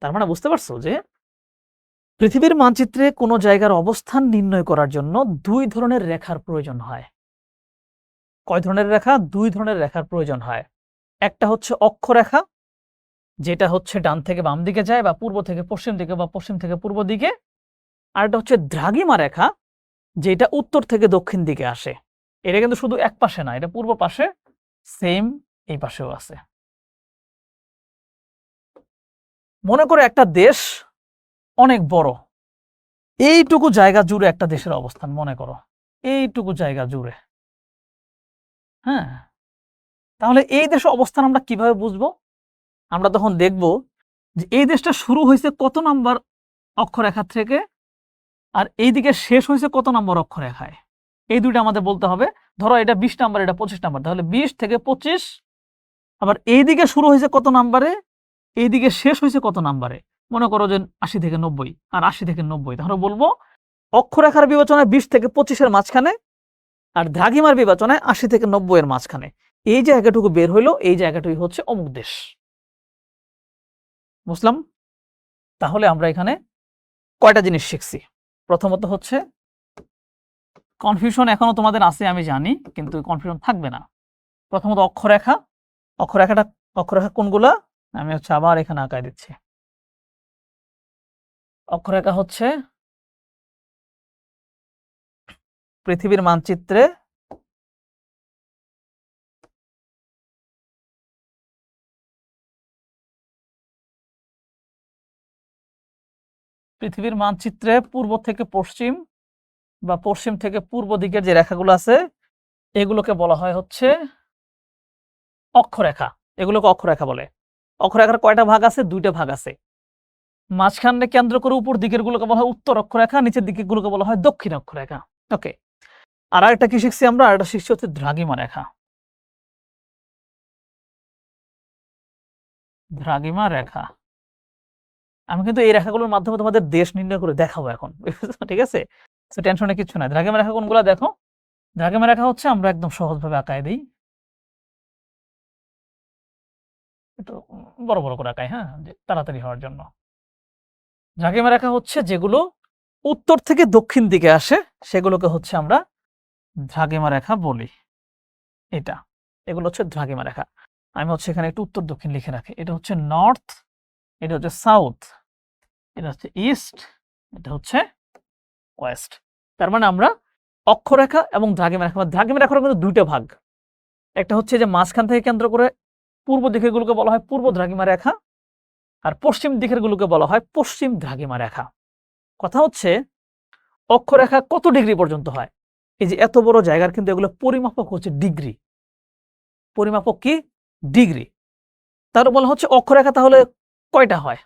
তার মানে বুঝতে পারছো যে পৃথিবীর মানচিত্রে কোনো জায়গার অবস্থান নির্ণয় করার জন্য 2 ধরনের রেখার প্রয়োজন হয়। কয় ধরনের রেখা? 2 ধরনের রেখার প্রয়োজন হয়। একটা হচ্ছে অক্ষরেখা, যেটা হচ্ছে ডান থেকে বাম দিকে যায় বা পূর্ব থেকে পশ্চিম দিকে বা পশ্চিম থেকে পূর্ব দিকে। আর একটা হচ্ছে দ্রাঘিমা রেখা, যেটা উত্তর থেকে দক্ষিণ দিকে আসে। এটা কিন্তু শুধু এক পাশে না, এটা পূর্ব পাশে সেম এই পাশেও আছে। মনে করে একটা দেশ অনেক বড়, এইটুকু জায়গা জুড়ে একটা দেশের অবস্থান মনে করো, এইটুকু জায়গা জুড়ে। হ্যাঁ, তাহলে এই দেশের অবস্থান আমরা কিভাবে বুঝবো? আমরা তখন দেখব যে এই দেশটা শুরু হয়েছে কত নাম্বার অক্ষরেখা থেকে, আর এইদিকে শেষ হয়েছে কত নম্বর অক্ষরেখায়। এই দুইটা আমাদের বলতে হবে। ধরো এটা 20 নাম্বার, এটা 25 নাম্বার, তাহলে 20 থেকে 25, আবার এইদিকে শুরু হয়েছে কত নাম্বারে, এইদিকে শেষ হয়েছে কত নাম্বারে। মনে করো যে 80 থেকে 90 আর 80 থেকে 90, তাহলে বলবো অক্ষরেখার বিবেচনায় 20 থেকে 25-এর মাঝখানে, আর দ্রাঘিমার বিবেচনায় 80 থেকে 90-এর মাঝখানে। এই জায়গাটুকু বের হইলো, এই জায়গাটুকুই হচ্ছে অমুক দেশ। বুঝলাম? তাহলে আমরা এখানে কয়টা জিনিস শিখছি? প্রথমত হচ্ছে কনফিউশন এখনো তোমাদের আছে আমি জানি, কিন্তু কনফিউশন থাকবে না। প্রথমত অক্ষরেখা, অক্ষরেখা কোনগুলা আমি হচ্ছে আবার এখানে আঁকায় দিচ্ছি। অক্ষরেখা হচ্ছে পৃথিবীর মানচিত্রে পূর্ব থেকে পশ্চিম বা পশ্চিম থেকে পূর্ব দিকের যে রেখাগুলো আছে এগুলোকে বলা হয় হচ্ছে অক্ষরেখা। এগুলোকে অক্ষরেখা বলে। অক্ষরেখার কয়টা ভাগ আছে? দুইটা ভাগ আছে। মাঝখানে কেন্দ্র করে উপর দিকের গুলোকে বলা হয় উত্তর অক্ষরেখা, নিচের দিকের গুলোকে বলা হয় দক্ষিণ অক্ষরেখা। ওকে, আর একটা কি শিখছি আমরা? আরেকটা শিখছি হচ্ছে দ্রাঘিমা রেখা। দ্রাঘিমা রেখা, আমি কিন্তু এই রেখাগুলোর মাধ্যমে তোমাদের দেশ নির্ণয় করে দেখাবো এখন। ঠিক আছে, তো টেনশনে কিছু নাই। দ্রাঘিমা রেখা কোনগুলো দেখো। দ্রাঘিমা রেখা হচ্ছে, আমরা একদম সহজভাবে আঁকায় দিই, একটু বড় বড় করে আঁকাই, হ্যাঁ, তাড়াতাড়ি হওয়ার জন্য। দ্রাঘিমা রেখা হচ্ছে যেগুলো উত্তর থেকে দক্ষিণ দিকে আসে সেগুলোকে হচ্ছে আমরা দ্রাঘিমা রেখা বলি। এটা, এগুলো হচ্ছে দ্রাঘিমা রেখা। আমি হচ্ছে এখানে একটু উত্তর দক্ষিণ লিখে রাখি। এটা হচ্ছে নর্থ, এটা হচ্ছে সাউথ, এটা হচ্ছে ইস্ট, এটা হচ্ছে ওয়েস্ট। তার মানে আমরা অক্ষরেখা এবং দ্রাঘিমা রেখা, দ্রাঘিমা রেখার কিন্তু দুইটা ভাগ। একটা হচ্ছে যে মাঝখান থেকে কেন্দ্র করে পূর্ব দিকের গুলোকে বলা হয় পূর্ব দ্রাঘিমা রেখা, আর পশ্চিম দিকের গুলোকে বলা হয় পশ্চিম দ্রাঘিমা রেখা। কথা হচ্ছে অক্ষরেখা কত ডিগ্রি পর্যন্ত হয়? এই যে এত বড় জায়গার কিন্তু এগুলো পরিমাপক হচ্ছে ডিগ্রি। পরিমাপক কি? ডিগ্রি। তার বলা হচ্ছে অক্ষরেখা তাহলে কয়টা হয়?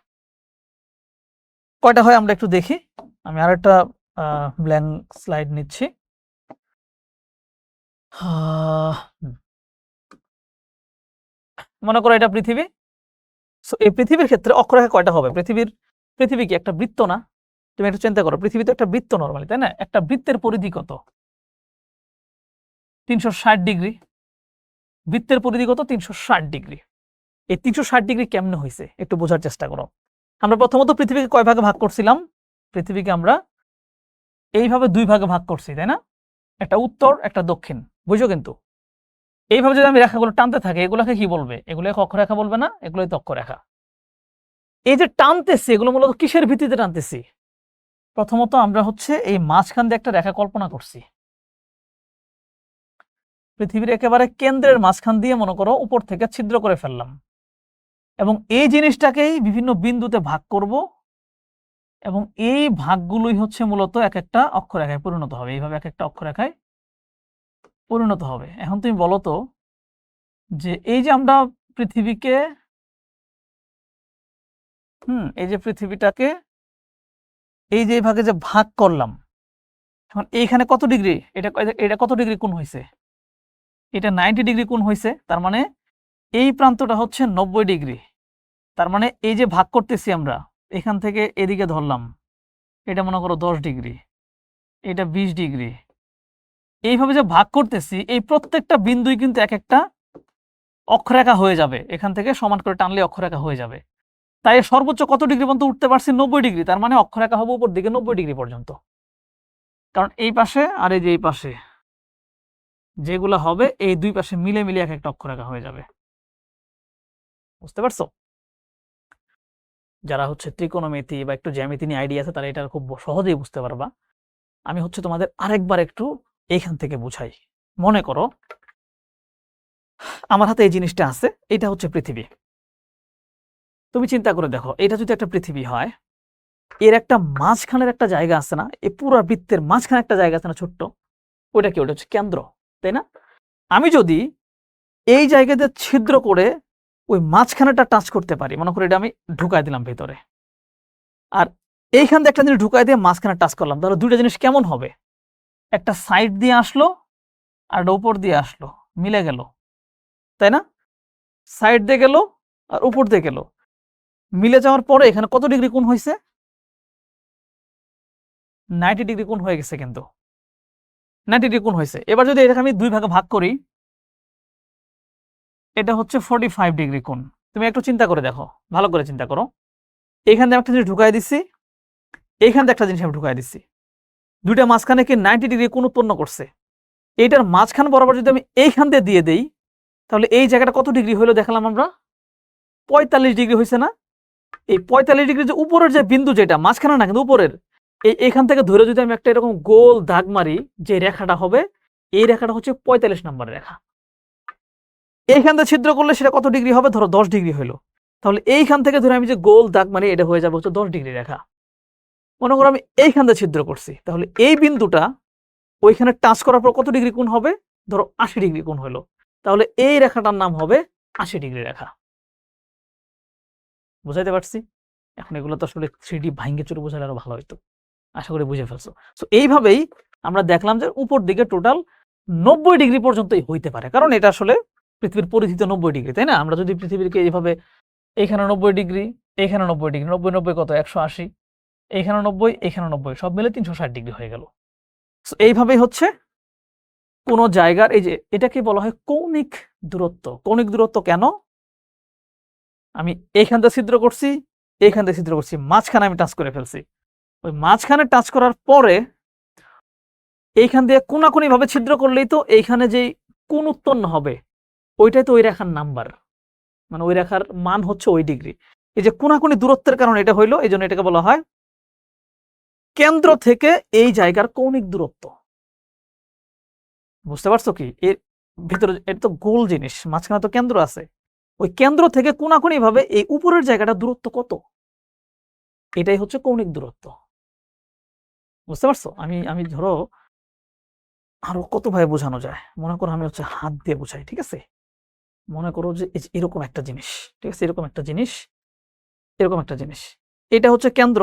কয়টা হয় আমরা একটু দেখি। আমি আর একটা ব্ল্যাঙ্ক স্লাইড নিচ্ছি। মনে করো এটা পৃথিবী। সো এই পৃথিবীর ক্ষেত্রে অক্ষরেখা কয়টা হবে? পৃথিবী কি একটা বৃত্ত না? তুমি একটু চিন্তা করো, পৃথিবী তো একটা বৃত্ত নরমালি, তাই না? একটা বৃত্তের পরিধি কত? 360 ডিগ্রি। বৃত্তের পরিধি কত? 360 ডিগ্রি। এই 360 ডিগ্রি কেমনে হয়েছে একটু বোঝার চেষ্টা করো। আমরা প্রথমত পৃথিবীকে কয় ভাগে ভাগ করছিলাম? পৃথিবীকে আমরা এইভাবে দুই ভাগে ভাগ করছি, তাই না? একটা উত্তর, একটা দক্ষিণ। বুঝো কিন্তু এইভাবে যদি আমি রেখাগুলো টানতে থাকি, এগুলোকে কি বলবে? এগুলোকে অক্ষরেখা বলবে না, এগুলোই তো অক্ষরেখা। এই যে টানতেছি, এগুলো মূলত কিসের ভিত্তিতে টানতেছি? প্রথমত আমরা হচ্ছে এই মাঝখান দিয়ে একটা রেখা কল্পনা করছি। পৃথিবীর একেবারে কেন্দ্রের মাঝখান দিয়ে মনে করো উপর থেকে ছিদ্র করে ফেললাম, এবং এই জিনিসটাকেই বিভিন্ন বিন্দুতে ভাগ করব, এবং এই ভাগগুলোই হচ্ছে মূলত এক একটা অক্ষরেখায় পরিণত হবে। এইভাবে এক একটা অক্ষরেখায় পরিণত হবে। এখন তুমি বলো তো যে এই যে আমরা পৃথিবীকে এই যে পৃথিবীটাকে এই যে ভাগে যে ভাগ করলাম, এখন এইখানে কত ডিগ্রি? এটা কত ডিগ্রি কোণ হয়েছে? এটা 90 ডিগ্রি কোণ হয়েছে। তার মানে এই প্রান্তটা হচ্ছে 90 ডিগ্রি। তার মানে এই যে ভাগ করতেছি আমরা, এখান থেকে এদিকে ধরলাম, এটা মনে করো 10 ডিগ্রি, এটা 20 ডিগ্রি। এইভাবে যে ভাগ করতেছি, এই প্রত্যেকটা বিন্দুই কিন্তু এক একটা অক্ষরেখা হয়ে যাবে। এখান থেকে সমান করে টানলে অক্ষরেখা হয়ে যাবে। তাই সর্বোচ্চ কত ডিগ্রি পর্যন্ত উঠতে পারছি? 90 ডিগ্রি। তার মানে অক্ষরেখা হবে উপর দিকে 90 ডিগ্রি পর্যন্ত। কারণ এই পাশে আর এই যে এই পাশে যেগুলো হবে, এই দুই পাশে মিলে মিলে এক একটা অক্ষরেখা হয়ে যাবে। বুঝতে পারছো? যারা হচ্ছে ত্রিকোণমিতি বা একটু জ্যামিতি নিয়ে আইডিয়া আছে, তারা এটা খুব সহজেই বুঝতে পারবা। আমি হচ্ছে তোমাদের আরেকবার একটু এইখান থেকে বুঝাই। মনে করো আমার হাতে এই জিনিসটা আছে, এটা হচ্ছে পৃথিবী। তুমি চিন্তা করে দেখো, এটা যদি একটা পৃথিবী হয়, এর একটা মাঝখানের একটা জায়গা আছে না? এই পুরো বৃত্তের মাঝখানে একটা জায়গা আছে না ছোট্ট? ওইটা কি? ওটা হচ্ছে কেন্দ্র, তাই না? আমি যদি এই জায়গাতে ছিদ্র করে ওই মাঝখানেটা টাচ করতে পারি। মনে করি এটা আমি ঢুকাই দিলাম ভেতরে, আর এইখান দিয়ে একটা জিনিস ঢুকাই দিয়ে মাঝখানে টাচ করলাম, তাহলে দুইটা জিনিস কেমন হবে? একটা সাইড দিয়ে আসলো আর একটা উপর দিয়ে আসলো, মিলে গেল, তাই না? সাইড দিয়ে গেল আর উপর দিয়ে গেল, মিলে যাওয়ার পরে এখানে কত ডিগ্রি কোণ হয়েছে? 90 ডিগ্রি কোণ হয়ে গেছে, কিন্তু 90 ডিগ্রি কোণ হয়েছে। এবার যদি এটাকে আমি দুই ভাগে ভাগ করি, এটা হচ্ছে 45 ডিগ্রি কোণ। তুমি একটু চিন্তা করে দেখো, ভালো করে চিন্তা করো। এইখান দিয়ে একটা জিনিস ঢুকাই দিচ্ছি, এইখান দিয়ে একটা জিনিস আমি ঢুকাই দিচ্ছি, দুইটা মাঝখানে কি 90 ডিগ্রি কোণ উৎপন্ন করছে। এইটার মাঝখান বরাবর যদি আমি এইখান দিয়ে দিয়ে দেই, তাহলে এই জায়গাটা কত ডিগ্রি হইলো দেখালাম আমরা? 45 ডিগ্রি হয়েছে না? এই 45 ডিগ্রি যে উপরের যে বিন্দু, যেটা মাঝখানে না কিন্তু উপরের, এইখান থেকে ধরে যদি আমি একটা এরকম গোল দাগ মারি, যে রেখাটা হবে, এই রেখাটা হচ্ছে 45 নম্বরের রেখা। এইখান থেকে ছিদ্র করলে সেটা কত ডিগ্রি হবে? ধরো 10 ডিগ্রি হইলো, তাহলে এইখান থেকে ধরে আমি যে গোল দাগ মারি, এটা হয়ে যাবে হচ্ছে 10 ডিগ্রি রেখা। মনে করো আমি এইখান থেকে ছিদ্র করছি, তাহলে এই বিন্দুটা ওইখানে টাচ করার পর কত ডিগ্রি কোণ হবে? ধরো 80 ডিগ্রি কোণ হলো, তাহলে এই রেখাটার নাম হবে 80 ডিগ্রি রেখা। বুঝাইতে পারছি? এখন এগুলো তো আসলে 3D ভাঙ্গে চুরে বোঝালে আরো ভালো হইতো। আশা করি বুঝে ফেলছো। সো এইভাবেই আমরা দেখলাম যে উপর দিকে টোটাল 90 ডিগ্রি পর্যন্তই হইতে পারে, কারণ এটা আসলে পৃথিবীর পরিধিতে 90 ডিগ্রি, তাই না? আমরা যদি পৃথিবীকে এইভাবে এইখানে 90 ডিগ্রি, এইখানে 90 ডিগ্রি, 90 90 কত? 180, এইখানে 90, এইখানে 90, সব মিলে 360 ডিগ্রি হয়ে গেল। সো এইভাবেই হচ্ছে কোন জায়গার, এই যে এটাকে বলা হয় কৌণিক দূরত্ব। কৌণিক দূরত্ব কেন? আমি এইখান থেকে ছিদ্র করছি, এইখান থেকে ছিদ্র করছি, মাঝখানে আমি টাচ করে ফেলছি। ওই মাঝখানে টাচ করার পরে এইখান দিয়ে কোনাকুনি ভাবে ছিদ্র করলেই তো এইখানে যেই কোণ উৎপন্ন হবে, ওইটাই তো ওই রেখার নাম্বার, মানে ওই রেখার মান হচ্ছে ওই ডিগ্রি। এই যে কোনাকুনি দূরত্বের কারণে এটা হইলো, এই জন্য এটাকে বলা হয় কেন্দ্র থেকে এই জায়গার কৌণিক দূরত্ব। বুঝতে পারছো কি? এর ভিতরে এটা তো গোল জিনিস, মাঝখানে তো কেন্দ্র আছে, ওই কেন্দ্র থেকে কোনাকুনি ভাবে এই উপরের জায়গাটা দূরত্ব কত, এটাই হচ্ছে কৌণিক দূরত্ব। বুঝতে পারছো? আমি আমি ধরো আরো কত ভাবে বোঝানো যায়, মনে করো আমি হচ্ছে হাত দিয়ে বোঝাই, ঠিক আছে? মনে করো যে এরকম একটা জিনিস, ঠিক আছে? এরকম একটা জিনিস, এরকম একটা জিনিস, এটা হচ্ছে কেন্দ্র।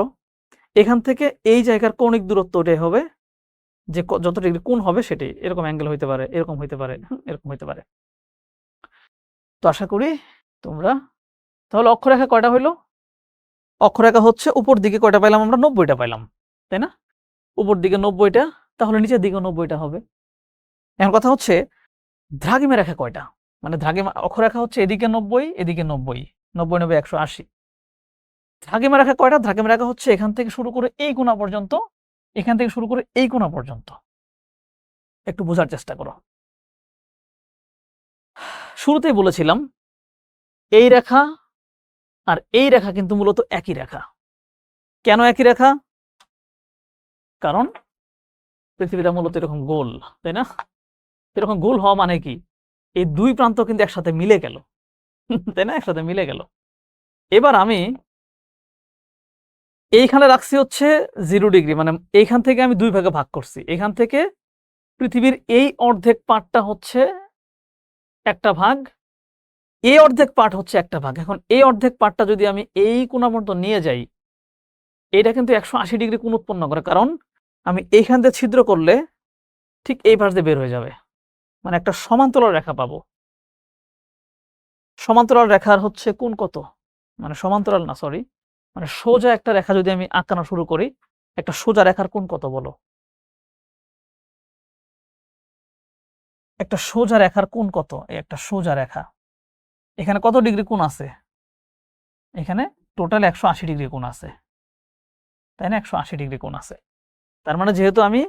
এখান থেকে এই জায়গার কৌণিক দূরত্ব ওটাই হবে, যে যত ডিগ্রি কোণ হবে সেটাই। এরকম অ্যাঙ্গেল হইতে পারে, এরকম হইতে পারে, এরকম হইতে পারে। তো আশা করি তোমরা, তাহলে অক্ষরেখা কয়টা হইলো? অক্ষরেখা হচ্ছে উপর দিকে কয়টা পাইলাম আমরা? 90টা পাইলাম, তাই না? উপর দিকে 90টা, তাহলে নিচের দিকে 90টা হবে। এখন কথা হচ্ছে দ্রাঘিমা রেখা কয়টা? মানে দ্রাঘিমা অক্ষরেখা হচ্ছে এদিকে 90, এদিকে 90, 90 90 180। দ্রাঘিমা রেখা কয়টা? দ্রাঘিমা রেখা হচ্ছে এখান থেকে শুরু করে এই কোণা পর্যন্ত, এখান থেকে শুরু করে এই কোণা পর্যন্ত। একটু বোঝার চেষ্টা করো। শুরুতেই বলেছিলাম এই রেখা আর এই রেখা কিন্তু মূলত একই রেখা। কেন একই রেখা? কারণ পৃথিবীটা মূলত এরকম গোল, তাই না? এরকম গোল হওয়া মানে কি? এই দুই প্রান্ত কিন্তু একসাথে মিলে গেল, তাই না? একসাথে মিলে গেল। এবার আমি এইখানে রাখছি হচ্ছে 0 ডিগ্রি, মানে এইখান থেকে আমি দুই ভাগে ভাগ করছি। এখান থেকে পৃথিবীর এই অর্ধেক পার্টটা হচ্ছে একটা ভাগ, এই অর্ধেক পার্ট হচ্ছে একটা ভাগ। এখন এই অর্ধেক পার্টটা যদি আমি এই কোণা পর্যন্ত নিয়ে যাই, এটা কিন্তু 180 ডিগ্রি কোণ উৎপন্ন করে, কারণ আমি এইখান দিয়ে ছিদ্র করলে ঠিক এই পাশ দিয়ে বের হয়ে যাবে, মানে একটা সমান্তরাল রেখা পাবো। সমান্তরাল রেখার হচ্ছে কোণ কত? মানে সমান্তরাল না, সরি, মানে সোজা একটা রেখা যদি আমি আঁকানো শুরু করি, একটা সোজা রেখার কোণ কত বলো? একটা সোজা রেখার কোণ কত? এই একটা সোজা রেখা, এখানে কত ডিগ্রি কোণ আছে? এখানে টোটাল 180 ডিগ্রি কোণ আছে, তাই না? 180 ডিগ্রি কোণ আছে। তার মানে যেহেতু আমি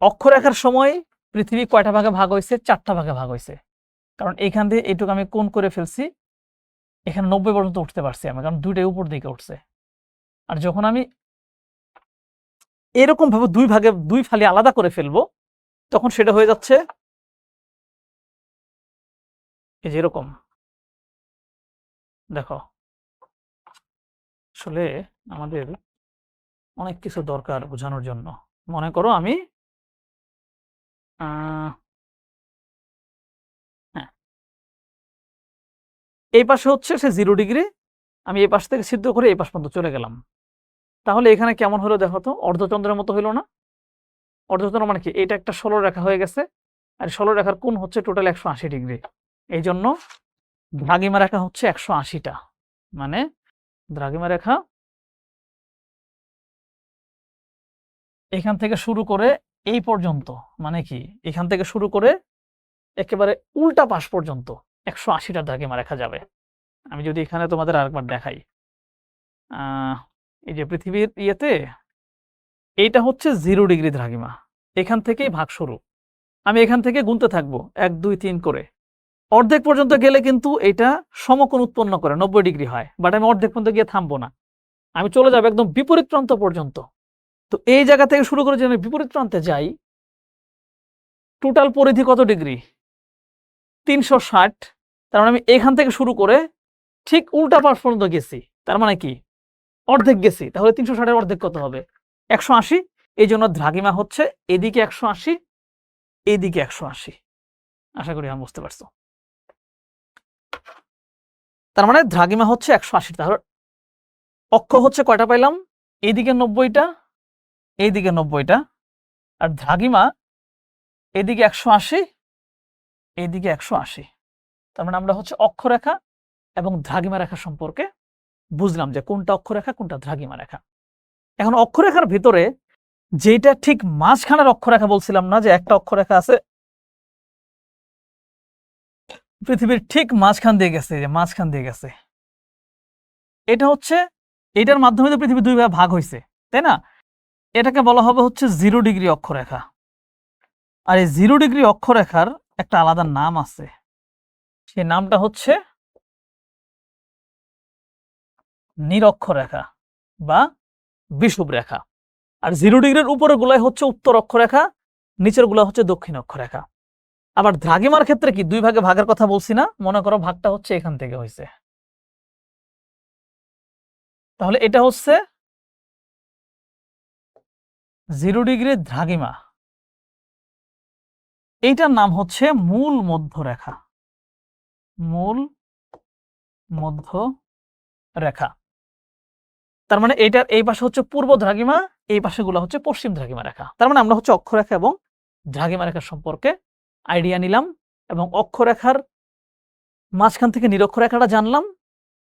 অক্ষরেখার সময় পৃথিবী কয়টা ভাগে ভাগ হয়েছে? 4টা ভাগে ভাগ হয়েছে, কারণ এইখান দিয়ে এইটুকু আমি কোণ করে ফেলছি, এখানে 90 পর্যন্ত উঠতে পারছি আমি, কারণ দুইটাই উপর দিকে উঠছে। আর যখন আমি এরকম ভাবে দুই ভাগে দুই ফালি আলাদা করে ফেলবো, তখন সেটা হয়ে যাচ্ছে এই যে এরকম। দেখো, আসলে আমাদের অনেক কিছু দরকার বোঝানোর জন্য। মনে করো আমি এই পাশে হচ্ছে সে 0 ডিগ্রি, আমি এই পাশ থেকে ছিদ্র করে এই পাশ পর্যন্ত চলে গেলাম। তাহলে এখানে কেমন হলো দেখো তো, অর্ধচন্দ্রের মতো হইল না? অর্ধচন্দ্র মানে কি? এটা একটা সরলরেখা হয়ে গেছে, আর সরলরেখার কোণ হচ্ছে টোটাল 180 ডিগ্রি। এই জন্য দ্রাঘিমা রেখা হচ্ছে 180টা, মানে দ্রাঘিমা রেখা এখান থেকে শুরু করে এই পর্যন্ত, মানে কি এখান থেকে শুরু করে একেবারে উল্টা পাশ পর্যন্ত 180টা দ্রাঘিমা রেখা যাবে। আমি যদি এখানে তোমাদের আরেকবার দেখাই, এই যে পৃথিবীর ইয়েতে এইটা হচ্ছে 0 ডিগ্রি দ্রাঘিমা, এখান থেকেই ভাগ শুরু। আমি এখান থেকে গুনতে থাকবো 1 2 3 করে, অর্ধেক পর্যন্ত গেলে কিন্তু এটা সমকোণ উৎপন্ন করে 90 ডিগ্রি হয়, বাট আমি অর্ধেক পর্যন্ত গিয়ে থামবো না, আমি চলে যাবো একদম বিপরীত প্রান্ত পর্যন্ত। তো এই জায়গা থেকে শুরু করে যদি আমি বিপরীত প্রান্তে যাই, টোটাল পরিধি কত ডিগ্রি? 360। তার মানে আমি এখান থেকে শুরু করে ঠিক উল্টা পাশ পর্যন্ত গেছি, তার মানে কি অর্ধেক গেছি। তাহলে 360-এর অর্ধেক কত হবে? 180। এই জন্য দ্রাঘিমা হচ্ছে এদিকে 180, এদিকে 180। আশা করি আমি বুঝতে পারছো। তার মানে দ্রাঘিমা হচ্ছে 180। তাহলে অক্ষ হচ্ছে কয়টা পাইলাম? এইদিকে 90টা, এইদিকে 90টা, আর দ্রাঘিমা এদিকে 180, এইদিকে 180। তার মানে আমরা হচ্ছে অক্ষরেখা এবং দ্রাঘিমা রেখা সম্পর্কে বুঝলাম যে কোনটা অক্ষরেখা কোনটা দ্রাঘিমা রেখা। এখন অক্ষরেখার ভিতরে যেটা ঠিক মাঝখানের অক্ষরেখা বলছিলাম না, যে একটা অক্ষরেখা আছে পৃথিবীর ঠিক মাঝখান দিয়ে গেছে, যে মাঝখান দিয়ে গেছে, এটা হচ্ছে, এটার মাধ্যমে তো পৃথিবী দুই ভাগ হয়েছে, তাই না? এটাকে বলা হবে হচ্ছে 0 ডিগ্রি অক্ষরেখা। আর এই 0 ডিগ্রি অক্ষরেখার একটা আলাদা নাম আছে, সেই নামটা হচ্ছে নিরক্ষরেখা বা বিষুব রেখা। আর 0 ডিগ্রির উপরের গুলাই হচ্ছে উত্তর অক্ষরেখা, নিচের গুলা হচ্ছে দক্ষিণ অক্ষরেখা। আবার দ্রাঘিমার ক্ষেত্রে কি দুই ভাগে ভাগের কথা বলছি না? মনে করো ভাগটা হচ্ছে এখান থেকে হয়েছে, তাহলে এটা হচ্ছে 0 ডিগ্রির দ্রাঘিমা, এইটার নাম হচ্ছে মূল মধ্যরেখা। মূল মধ্য রেখা। তার মানে এটার এই পাশে হচ্ছে পূর্ব দ্রাঘিমা, এই পাশে গুলো হচ্ছে পশ্চিম দ্রাঘিমা রেখা। তার মানে আমরা হচ্ছে অক্ষরেখা এবং দ্রাঘিমা রেখা সম্পর্কে আইডিয়া নিলাম, এবং অক্ষরেখার মাঝখান থেকে নিরক্ষরেখাটা জানলাম,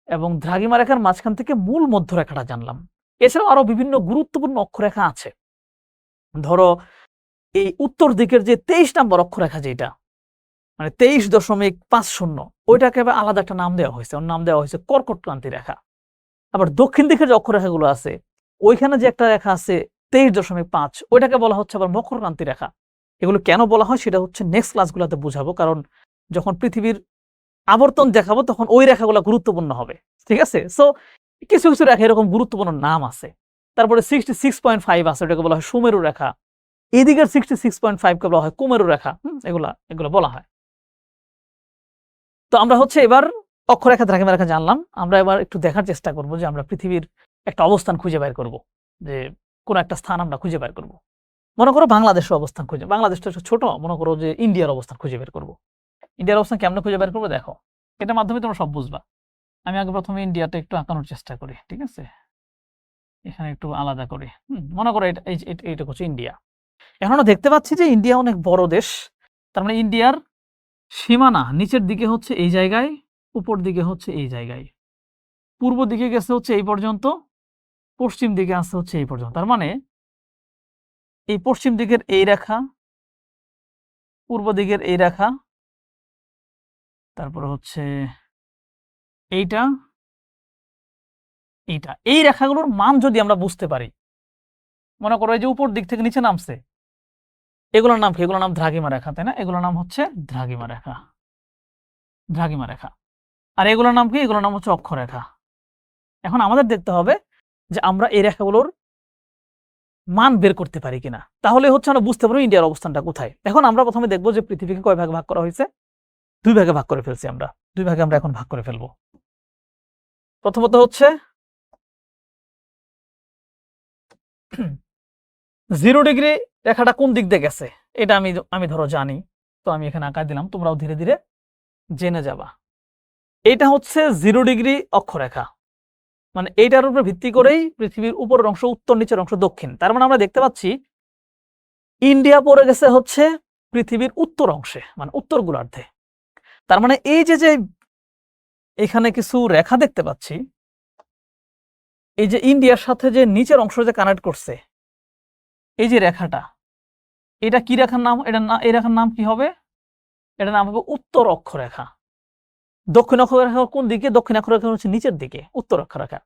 এবং দ্রাঘিমা রেখার মাঝখান থেকে মূল মধ্যরেখাটা জানলাম। এছাড়াও আরো বিভিন্ন গুরুত্বপূর্ণ অক্ষরেখা আছে। ধরো এই উত্তর দিকের যে 23 নম্বর অক্ষরেখা, যেটা মানে 23.50, ওইটাকে আলাদা একটা নাম দেওয়া হয়েছে, ওর নাম দেওয়া হয়েছে কর্কট ক্রান্তি রেখা। আবার দক্ষিণ দিকের যে অক্ষরেখাগুলো আছে, ওইখানে যে একটা রেখা আছে 23.5, ওইটাকে বলা হচ্ছে আবার মকর ক্রান্তি রেখা। এগুলো কেন বলা হয় সেটা হচ্ছে নেক্সট ক্লাসগুলোতে বুঝাবো, কারণ যখন পৃথিবীর আবর্তন দেখাবো তখন ওই রেখাগুলো গুরুত্বপূর্ণ হবে, ঠিক আছে? সো কিছু কিছু রেখা এরকম গুরুত্বপূর্ণ নাম আছে। তারপরে 66.5 আছে, ওটাকে বলা হয় সুমেরু রেখা। এদিকের 66.5 কে বলা হয় কুমেরু রেখা। এগুলা বলা হয়। তো আমরা হচ্ছে এবার অক্ষরেখা দ্রাঘিমা রেখা জানলাম। আমরা এবার একটু দেখার চেষ্টা করব যে আমরা পৃথিবীর একটা অবস্থান খুঁজে বের করব, যে কোন একটা স্থান আমরা খুঁজে বের করব। মনে করো বাংলাদেশের অবস্থান খুঁজে, বাংলাদেশটা ছোট, মনে করো যে ইন্ডিয়ার অবস্থান খুঁজে বের করব। ইন্ডিয়ার অবস্থান কেমনে খুঁজে বের করবো দেখো, এটার মাধ্যমে তোমরা সব বুঝবা। আমি আগে প্রথমে ইন্ডিয়াটা একটু আঁকানোর চেষ্টা করি, ঠিক আছে? এখানে একটু আলাদা করি। মনে করো এইটা হচ্ছে ইন্ডিয়া। এখন আমরা দেখতে পাচ্ছি যে ইন্ডিয়া অনেক বড় দেশ। তার মানে ইন্ডিয়ার সীমানা নিচের দিকে হচ্ছে এই জায়গায়, উপর দিকে হচ্ছে এই জায়গায়, পূর্ব দিকে গেছে হচ্ছে এই পর্যন্ত, পশ্চিম দিকে আসছে হচ্ছে এই পর্যন্ত। তার মানে এই পশ্চিম দিকের এই রেখা, পূর্ব দিকের এই রেখা, তারপরে হচ্ছে এইটা, এইটা, এই রেখাগুলোর মান যদি আমরা বুঝতে পারি, মনে করো এই যে উপর দিক থেকে নিচে নামছে, এগুলোর নাম কি? এগুলোর নাম দ্রাঘিমা রেখা, তাই না? এগুলোর নাম হচ্ছে দ্রাঘিমা রেখা, দ্রাঘিমা রেখা। আর এগুলোর নাম কি? এগুলোর নাম হচ্ছে অক্ষরেখা। এখন আমাদের দেখতে হবে যে আমরা এই রেখাগুলোর মান বের করতে পারি কিনা, তাহলে হচ্ছে আমরা বুঝতে পারবো ইন্ডিয়ার অবস্থানটা কোথায়। এখন আমরা প্রথমে দেখবো যে পৃথিবীকে কয় ভাগে ভাগ করা হয়েছে। 2 ভাগে ভাগ করে ফেলছি আমরা, 2 ভাগে আমরা এখন ভাগ করে ফেলবো। প্রথমত হচ্ছে 0 ডিগ্রি রেখাটা কোন দিক দিয়ে গেছে, এটা আমি ধরো জানি, তো আমি এখানে আঁকা দিলাম, তোমরাও ধীরে ধীরে জেনে যাবা। এটা হচ্ছে 0 ডিগ্রি অক্ষরেখা, মানে এইটার উপর ভিত্তি করেই পৃথিবীর উপরের অংশ উত্তর, নিচের অংশ দক্ষিণ। তার মানে আমরা দেখতে পাচ্ছি ইন্ডিয়া পড়ে গেছে হচ্ছে পৃথিবীর উত্তর অংশে, মানে উত্তর গোলার্ধে। তার মানে এই যে যে এখানে কিছু রেখা দেখতে পাচ্ছি, এই যে ইন্ডিয়ার সাথে যে নিচের অংশ যে কানেক্ট করছে, এই যে রেখাটা, এটা কি রেখার নাম? এই রেখার নাম কি হবে? এটার নাম হবে উত্তর অক্ষরেখা। দক্ষিণ অক্ষরেখা কোন দিকে? দক্ষিণ অক্ষরেখা হচ্ছে নিচের দিকে, উত্তর অক্ষরেখা।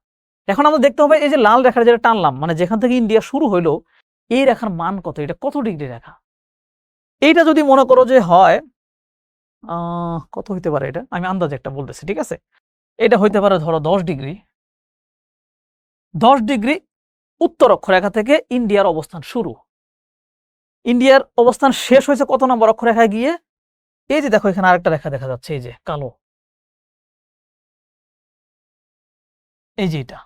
এখন আমরা দেখতে হবে এই যে লাল রেখা যেটা টানলাম, মানে যেখান থেকে ইন্ডিয়া শুরু হইলো, এই রেখার মান কত? এটা কত ডিগ্রি রেখা? এইটা যদি মনে করো যে হয় কত হইতে পারে, এটা আমি আন্দাজে একটা বলতেছি, ঠিক আছে? এটা হইতে পারে ধরো 10 ডিগ্রি। 10 ডিগ্রি উত্তর অক্ষরেখা থেকে ইন্ডিয়ার অবস্থান শুরু। ইন্ডিয়ার অবস্থান শেষ হয়েছে কত নম্বর অক্ষরেখায় গিয়ে? এই যে দেখো এখানে আরেকটা রেখা দেখা যাচ্ছে, এই যে কালো, এই যে এটা।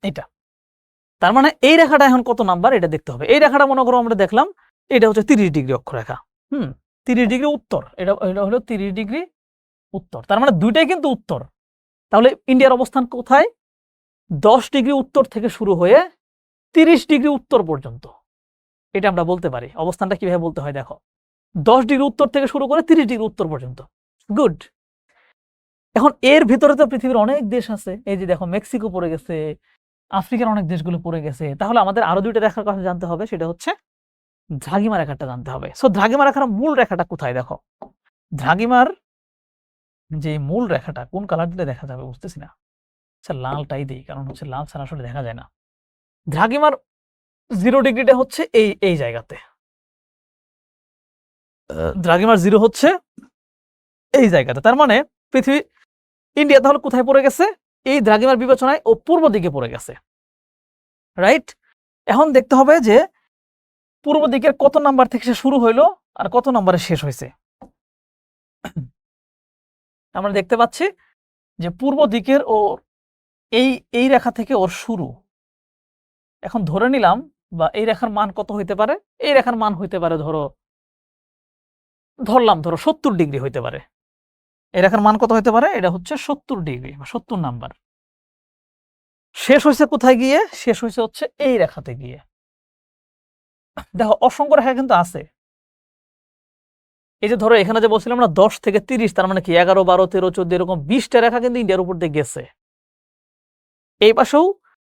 এটা। তার মানে এই রেখাটা এখন কত নাম্বার এটা দেখতে হবে। এই রেখাটা মনে করো আমরা দেখলাম এটা হচ্ছে 30 ডিগ্রি অক্ষরেখা। 30 ডিগ্রি উত্তর, এটা হলো 30 ডিগ্রি উত্তর। তার মানে দুইটাই কিন্তু উত্তর। তাহলে ইন্ডিয়ার অবস্থান কোথায়? 10 ডিগ্রি উত্তর থেকে শুরু হয়ে 30 ডিগ্রি উত্তর পর্যন্ত। এটা আমরা বলতে পারি। অবস্থানটা কিভাবে বলতে হয় দেখো, 10 ডিগ্রি উত্তর থেকে শুরু করে 30 ডিগ্রি উত্তর পর্যন্ত। গুড। এখন এর ভিতরে তো পৃথিবীর অনেক দেশ আছে, এই যে দেখো মেক্সিকো পড়ে গেছে, আফ্রিকার অনেক দেশগুলো পড়ে গেছে। তাহলে আমাদের আরো দুইটা রেখার কথা জানতে হবে, সেটা হচ্ছে দ্রাঘিমা রেখাটা জানতে হবে। সো দ্রাঘিমা রেখার মূল রেখাটা কোথায় দেখো, দ্রাঘিমার যে মূল রেখাটা কোন কালার দিলে দেখা যাবে বুঝতেছি না। আচ্ছা লালটাই দিই, কারণ হচ্ছে লাল ছাড়া আসলে দেখা যায় না। দ্রাঘিমার 0 ডিগ্রিটা হচ্ছে এই এই জায়গাতে, দ্রাঘিমার 0 হচ্ছে এই জায়গাতে। তার মানে পৃথিবী, ইন্ডিয়া তাহলে কোথায় পড়ে গেছে? এই দ্রাঘিমার বিবেচনায় ও পূর্ব দিকে পড়ে গেছে, রাইট? এখন দেখতে হবে যে পূর্ব দিকের কত নাম্বার থেকে সে শুরু হইলো আর কত নাম্বারে শেষ হয়েছে। আমরা দেখতে পাচ্ছি যে পূর্ব দিকের ও এই রেখা থেকে ওর শুরু। এখন ধরে নিলাম, বা এই রেখার মান কত হইতে পারে? এই রেখার মান হইতে পারে ধরলাম 70 ডিগ্রি হইতে পারে। এই রেখার মান কত হইতে পারে? এটা হচ্ছে 70 ডিগ্রি বা 70 নাম্বার। শেষ হয়েছে কোথায় গিয়ে? শেষ হয়েছে হচ্ছে এই রেখাতে গিয়ে। দেখো অসংখ্য রেখা কিন্তু আছে। এই যে ধরো এখানে যে বলছিলাম আমরা 10 থেকে 30, তার মানে কি 11, 12, 13, 14 এরকম 20টা রেখা কিন্তু ইন্ডিয়ার উপর দিয়ে গেছে। এই পাশেও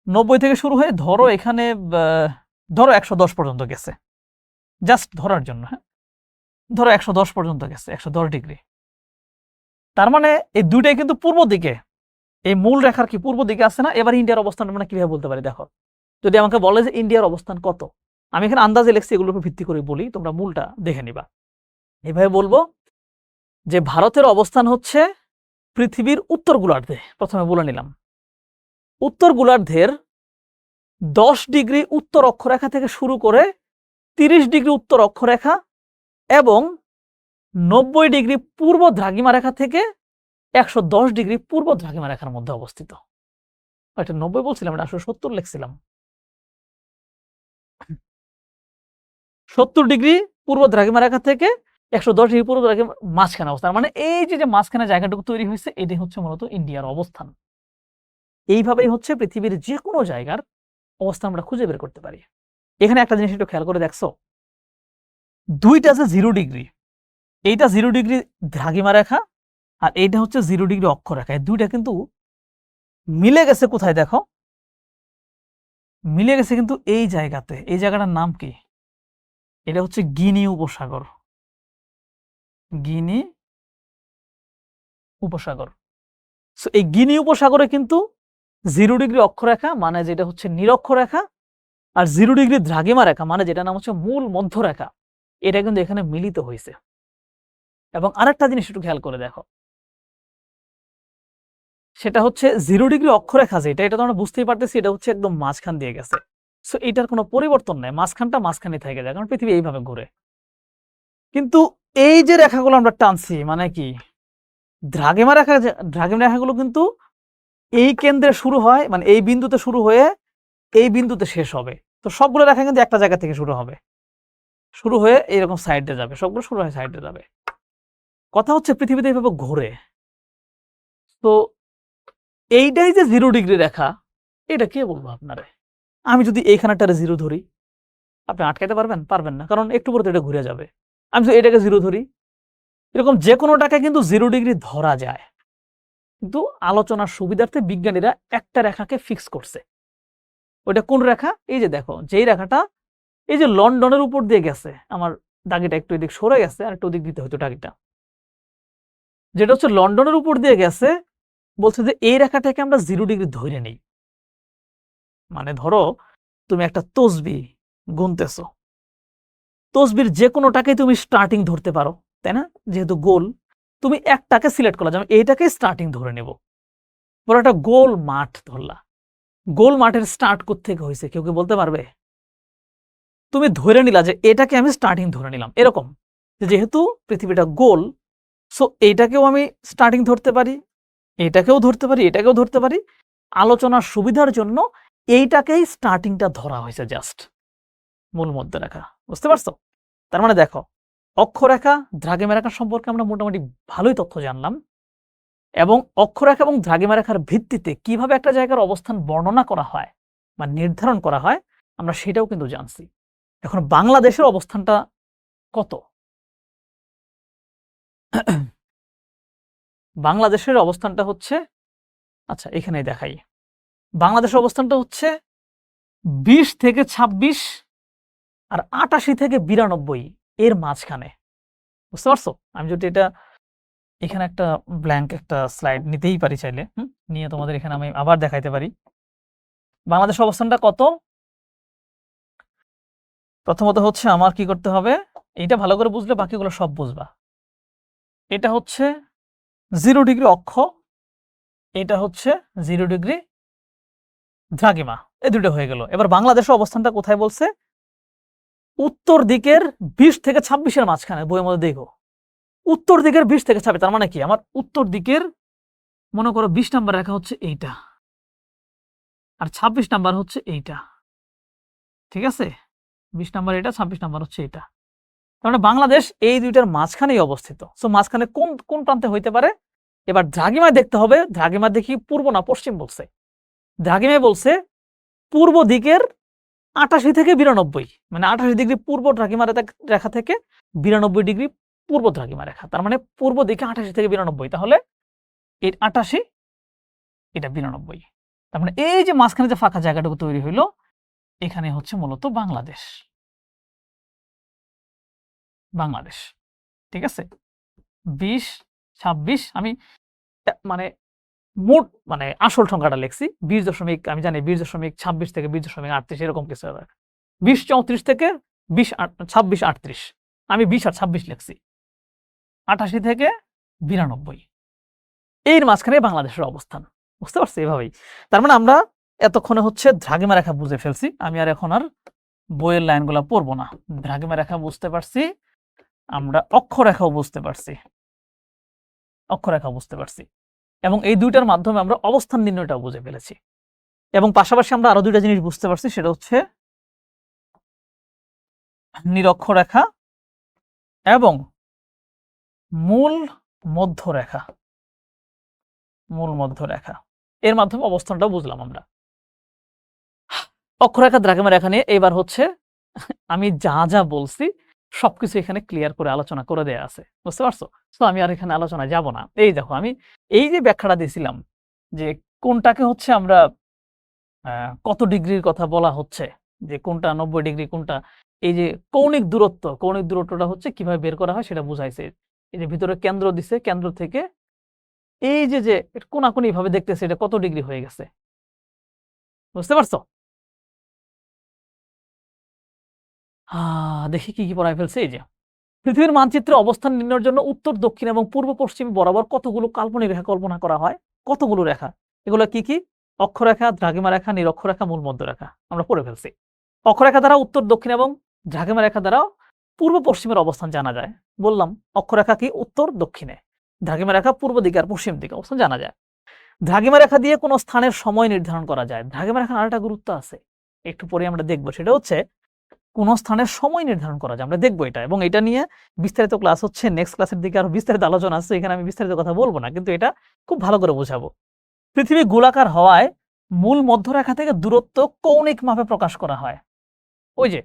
90 থেকে শুরু হয়ে ধরো এখানে ধরো 110 পর্যন্ত গেছে, জাস্ট ধরার জন্য। হ্যাঁ, ধরো 110 পর্যন্ত গেছে, 110 ডিগ্রি। তার মানে এই দুইটাই কিন্তু পূর্ব দিকে, এই মূল রেখার কি পূর্ব দিকে আছে না? এবার ইন্ডিয়ার অবস্থান আমরা কিভাবে বলতে পারি দেখো, যদি আমাকে বলে যে ইন্ডিয়ার অবস্থান কত, আমি এখানে আন্দাজে লিখছি, এগুলোর উপর ভিত্তি করে বলি, তোমরা মূলটা দেখে নিবা। এইভাবে বলবো যে ভারতের অবস্থান হচ্ছে পৃথিবীর উত্তর গোলার্ধে। প্রথমে বলে নিলাম উত্তর গোলার্ধের 10 ডিগ্রি উত্তর অক্ষরেখা থেকে শুরু করে 30 ডিগ্রি উত্তর অক্ষরেখা এবং 90 ডিগ্রি পূর্ব দ্রাঘিমা রেখা থেকে 110 ডিগ্রি পূর্ব দ্রাঘিমা রেখার মধ্যে অবস্থিত। এটা 90 বলছিলাম, এটা আসলে 70 লিখছিলাম। 70 ডিগ্রি পূর্ব দ্রাঘিমা রেখা থেকে 110 ডিগ্রি পূর্ব দ্রাঘিমা মাঝখানে অবস্থান, মানে এই যে মাঝখানে জায়গাটুকু তৈরি হয়েছে, এটাই হচ্ছে মূলত ইন্ডিয়ার অবস্থান। এইভাবেই হচ্ছে পৃথিবীর যে কোনো জায়গার অবস্থান আমরা খুঁজে বের করতে পারি। এখানে একটা জিনিস একটু খেয়াল করে দেখছো, দুইটা আছে 0 ডিগ্রি, এইটা 0 ডিগ্রি দ্রাঘিমা রেখা আর এইটা হচ্ছে 0 ডিগ্রি অক্ষরেখা। এই দুইটা কিন্তু মিলে গেছে কোথায় দেখো, মিলে গেছে কিন্তু এই জায়গাতে। এই জায়গাটার নাম কি? এটা হচ্ছে গিনি উপসাগর। গিনি উপসাগর। সো এই গিনি উপসাগরে কিন্তু 0 ডিগ্রি অক্ষরেখা, মানে যেটা হচ্ছে নিরক্ষরেখা, আর 0 ডিগ্রি দ্রাঘিমা রেখা, মানে যেটা নাম হচ্ছে মূল মধ্যরেখা, এটা কিন্তু এখানে মিলিত হয়েছে। এবং আরেকটা জিনিস একটু খেয়াল করে দেখো, সেটা হচ্ছে 0 ডিগ্রি অক্ষরেখা যেটা, এটা তো আমরা বুঝতেই পারতেছি এটা হচ্ছে একদম মাঝখান দিয়ে গেছে। সো এটার কোনো পরিবর্তন নাই, মাঝখানটা মাঝখানে থেকে যায়, কারণ পৃথিবী এইভাবে ঘুরে। কিন্তু এই যে রেখাগুলো আমরা টানছি, মানে কি দ্রাঘিমা রেখা, দ্রাঘিমা রেখাগুলো কিন্তু এই কেন্দ্রে শুরু হয়, মানে এই বিন্দুতে শুরু হয়ে এই বিন্দুতে শেষ হবে। তো সবগুলো রেখা কিন্তু একটা জায়গা থেকে শুরু হবে, শুরু হয়ে এরকম সাইডে যাবে, সবগুলো শুরু হয়ে সাইডে যাবে। কথা হচ্ছে পৃথিবীতে এইভাবে ঘোরে। তো এইটাই যে 0 ডিগ্রি রেখা, এটা কে বলবো আপনারে? আমি যদি এইখানেটারে 0 ধরি, আপনি আটকাইতে পারবেন? পারবেন না, কারণ একটু পরে তো এটা ঘুরে যাবে। আমি যদি এটাকে 0 ধরি, এরকম যে কোনোটাকে কিন্তু 0 ডিগ্রি ধরা যায়। কিন্তু আলোচনার সুবিধার্থে বিজ্ঞানীরা একটা রেখাকে ফিক্স করছে। ওইটা কোন রেখা? এই যে দেখো, যেই রেখাটা এই যে লন্ডনের উপর দিয়ে গেছে, আমার দাগিটা একটু এদিক সরে গেছে, আর একটু ওদিক দিতে হতো দাগিটা, যেটা হচ্ছে লন্ডনের উপর দিয়ে গেছে, বলছে যে এই রেখাটাকে আমরা 0 ডিগ্রি ধরে নেই। মানে ধরো তুমি একটা তসবিহ গুনতেছো, তসবির যে কোনোটাকেই তুমি স্টার্টিং ধরতে পারো, তাই না? যেহেতু গোল, তুমি একটাকে সিলেক্ট করলা, যেমন এইটাকে স্টার্টিং ধরে নেব। পরে একটা গোল মাঠ ধরলা, গোল মাঠের স্টার্ট কোত্থেকে হয়েছে কেউ কি বলতে পারবে? তুমি ধরে নিলা যে এটাকে আমি স্টার্টিং ধরে নিলাম। এরকম যেহেতু পৃথিবীটা গোল, সো এইটাকেও আমি স্টার্টিং ধরতে পারি, এটাকেও ধরতে পারি, এটাকেও ধরতে পারি। আলোচনার সুবিধার জন্য এইটাকেই স্টার্টিংটা ধরা হয়েছে, জাস্ট মূল মধ্য রেখা। বুঝতে পারছো? তার মানে দেখো, অক্ষরেখা দ্রাঘিমা রেখা সম্পর্কে আমরা মোটামুটি ভালোই তথ্য জানলাম, এবং অক্ষরেখা এবং দ্রাঘিমা রেখার ভিত্তিতে কিভাবে একটা জায়গার অবস্থান বর্ণনা করা হয় বা নির্ধারণ করা হয় আমরা সেটাও কিন্তু জানছি। এখন বাংলাদেশের অবস্থানটা কত? বাংলাদেশের অবস্থানটা হচ্ছে, আচ্ছা এখানেই দেখাই, বাংলাদেশের অবস্থানটা হচ্ছে 20 থেকে 26 আর 88 থেকে 92 এর মাঝখানে। বুঝতে পারছো? আমি যদি এটা এখানে একটা ব্ল্যাঙ্ক একটা স্লাইড নিতেই পারি চাইলে, নিয়ে তোমাদের এখানে আমি আবার দেখাইতে পারি। বাংলাদেশের অবস্থানটা কত? প্রথমত হচ্ছে আমার কি করতে হবে, এইটা ভালো করে বুঝলে বাকিগুলো সব বুঝবা। এটা হচ্ছে 0 ডিগ্রি অক্ষ, এটা হচ্ছে 0 ডিগ্রি দ্রাঘিমা, এই দুটো হয়ে গেল। এবার বাংলাদেশের অবস্থানটা কোথায় বলছে? উত্তর দিকের 20 থেকে 26 এর মাঝখানে। বইয়ের মধ্যে দেখো, উত্তর দিকের 20 থেকে 26, তার মানে কি আমার উত্তর দিকের মনে করো 20 নাম্বার রেখা হচ্ছে এইটা, আর 26 নাম্বার হচ্ছে এইটা, ঠিক আছে? 20 নাম্বার এটা, 26 নাম্বার হচ্ছে এটা। তার মানে বাংলাদেশ এই দুইটার মাঝখানেই অবস্থিত। সো মাঝখানে কোন কোন প্রান্তে হইতে পারে? এবার দ্রাঘিমায় দেখতে হবে। দ্রাঘিমা দেখি পূর্ব না পশ্চিম বলছে। দ্রাঘিমায় বলছে পূর্ব দিকের 88 থেকে 92, মানে 88 ডিগ্রি পূর্ব দ্রাঘিমা রেখা থেকে 92 ডিগ্রি পূর্ব দ্রাঘিমা রেখা। তার মানে পূর্ব দিকে 88 থেকে 92, তাহলে এই 88, এটা 92। তার মানে এই যে মাঝখানে যে ফাঁকা জায়গাটুকু তৈরি হইলো, এখানে হচ্ছে মূলত বাংলাদেশ। বাংলাদেশ, ঠিক আছে? 20, 26, আমি মানে মোট মানে আসল সংখ্যাটা লিখছি 20 দশমিক, আমি জানি 20.26 থেকে 20.38 এরকম কিছু হবে। 20.34 থেকে 26, 38, আমি 20 আর 26 লিখছি। 88 থেকে 92 এর মাঝখানে বাংলাদেশের অবস্থান। বুঝতে পারছি? এভাবেই। তার মানে আমরা এতক্ষণে হচ্ছে দ্রাঘিমা রেখা বুঝে ফেলছি। আমি আর এখন আর বইয়ের লাইনগুলো পড়বো না। দ্রাঘিমা রেখা বুঝতে পারছি, আমরা অক্ষরেখাও বুঝতে পারছি, অক্ষরেখা বুঝতে পারছি, এবং এই দুইটার মাধ্যমে আমরা অবস্থান নির্ণয়টাও বুঝে ফেলেছি। এবং পাশাপাশি আমরা আরো দুইটা জিনিস বুঝতে পারছি, সেটা হচ্ছে নিরক্ষরেখা এবং মূল মধ্যরেখা। মূল মধ্যরেখা এর মাধ্যমে অবস্থানটাও বুঝলাম আমরা। অক্ষরেখা দ্রাঘিমা রেখা নিয়ে এবার হচ্ছে আমি যা যা বলছি সবকিছু এখানে ক্লিয়ার করে আলোচনা করে দেয়া আছে। বুঝতে পারছো? তো আমি আর এখানে আলোচনায় যাব না। এই দেখো, আমি এই যে ব্যাখ্যাটা দিয়েছিলাম যে কোনটাকে হচ্ছে আমরা কত ডিগ্রির কথা বলা হচ্ছে, যে কোনটা 90 ডিগ্রি, কোনটা এই যে কৌণিক দূরত্ব, কৌণিক দূরত্বটা হচ্ছে কিভাবে বের করা হয় সেটা বুঝাইছে। এই যে ভিতরে কেন্দ্র দিছে, কেন্দ্র থেকে এই যে যে কোনাকুনি ভাবে দেখতেছে এটা কত ডিগ্রি হয়ে গেছে। বুঝতে পারছো? দেখি কি কি পড়ায় ফেলছে। এই যে পৃথিবীর মানচিত্রে অবস্থান নির্ণয়ের জন্য উত্তর, দক্ষিণ এবং পূর্ব পশ্চিম বরাবর কতগুলো কাল্পনিক রেখা কল্পনা করা হয়। কতগুলো রেখা? এগুলো কি কি? অক্ষরেখা, দ্রাঘিমা রেখা, নিরক্ষরেখা, মূল মধ্য রেখা। আমরা পড়ে ফেলছি। অক্ষরেখা দ্বারা উত্তর, দক্ষিণ এবং দ্রাঘিমা রেখা দ্বারা পূর্ব পশ্চিমের অবস্থান জানা যায়। বললাম অক্ষরেখা কি উত্তর দক্ষিণে, দ্রাঘিমা রেখা পূর্ব দিকে আর পশ্চিম দিকে অবস্থান জানা যায়। দ্রাঘিমা রেখা দিয়ে কোনো স্থানের সময় নির্ধারণ করা যায়। দ্রাঘিমা রেখার আরেকটা গুরুত্ব আছে, একটু পরে আমরা দেখব, সেটা হচ্ছে কোন স্থানের সময় নির্ধারণ করা যায়। আমরা দেখবো এটা, এবং এটা নিয়ে বিস্তারিত ক্লাস হচ্ছে নেক্সট ক্লাসের দিকে, আরো বিস্তারিত আলোচনা আছে, এখানে আমি বিস্তারিত কথা বলবো না, কিন্তু এটা খুব ভালো করে বোঝাবো। পৃথিবী গোলাকার হওয়ায় মূল মধ্যরেখা থেকে দূরত্ব কৌণিক মাপে প্রকাশ করা হয়। ওই যে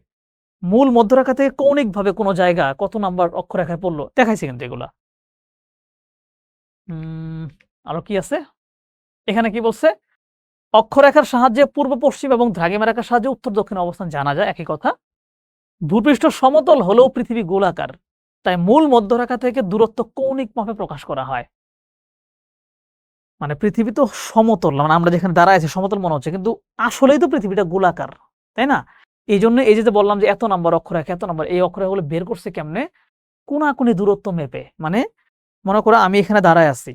মূল মধ্যরেখা থেকে কৌণিক ভাবে কোনো জায়গা কত নাম্বার অক্ষরেখায় পড়লো দেখাইছি কিন্তু এগুলা। আরো কি আছে এখানে, কি বলছে, অক্ষরেখার সাহায্যে পূর্ব পশ্চিম এবং দ্রাঘিমা রেখার সাহায্যে উত্তর দক্ষিণ অবস্থান জানা যায়, একই কথা। ভূপৃষ্ঠ সমতল হলেও পৃথিবী গোলাকার, তাই মূল মধ্যরেখা থেকে দূরত্ব কৌণিক মাপে প্রকাশ করা হয়। মানে পৃথিবী তো সমতল, মানে আমরা যেখানে দাঁড়ায় আছি সমতল মনে হচ্ছে, কিন্তু আসলেই তো পৃথিবীটা গোলাকার, তাই না? এই জন্য এই যে বললাম যে এত নাম্বার অক্ষরেখা, এত নাম্বার, এই অক্ষরেখাগুলো বের করছে কেমনে? কোনাকুনি দূরত্ব মেপে। মানে মনে করো আমি এখানে দাঁড়ায় আছি,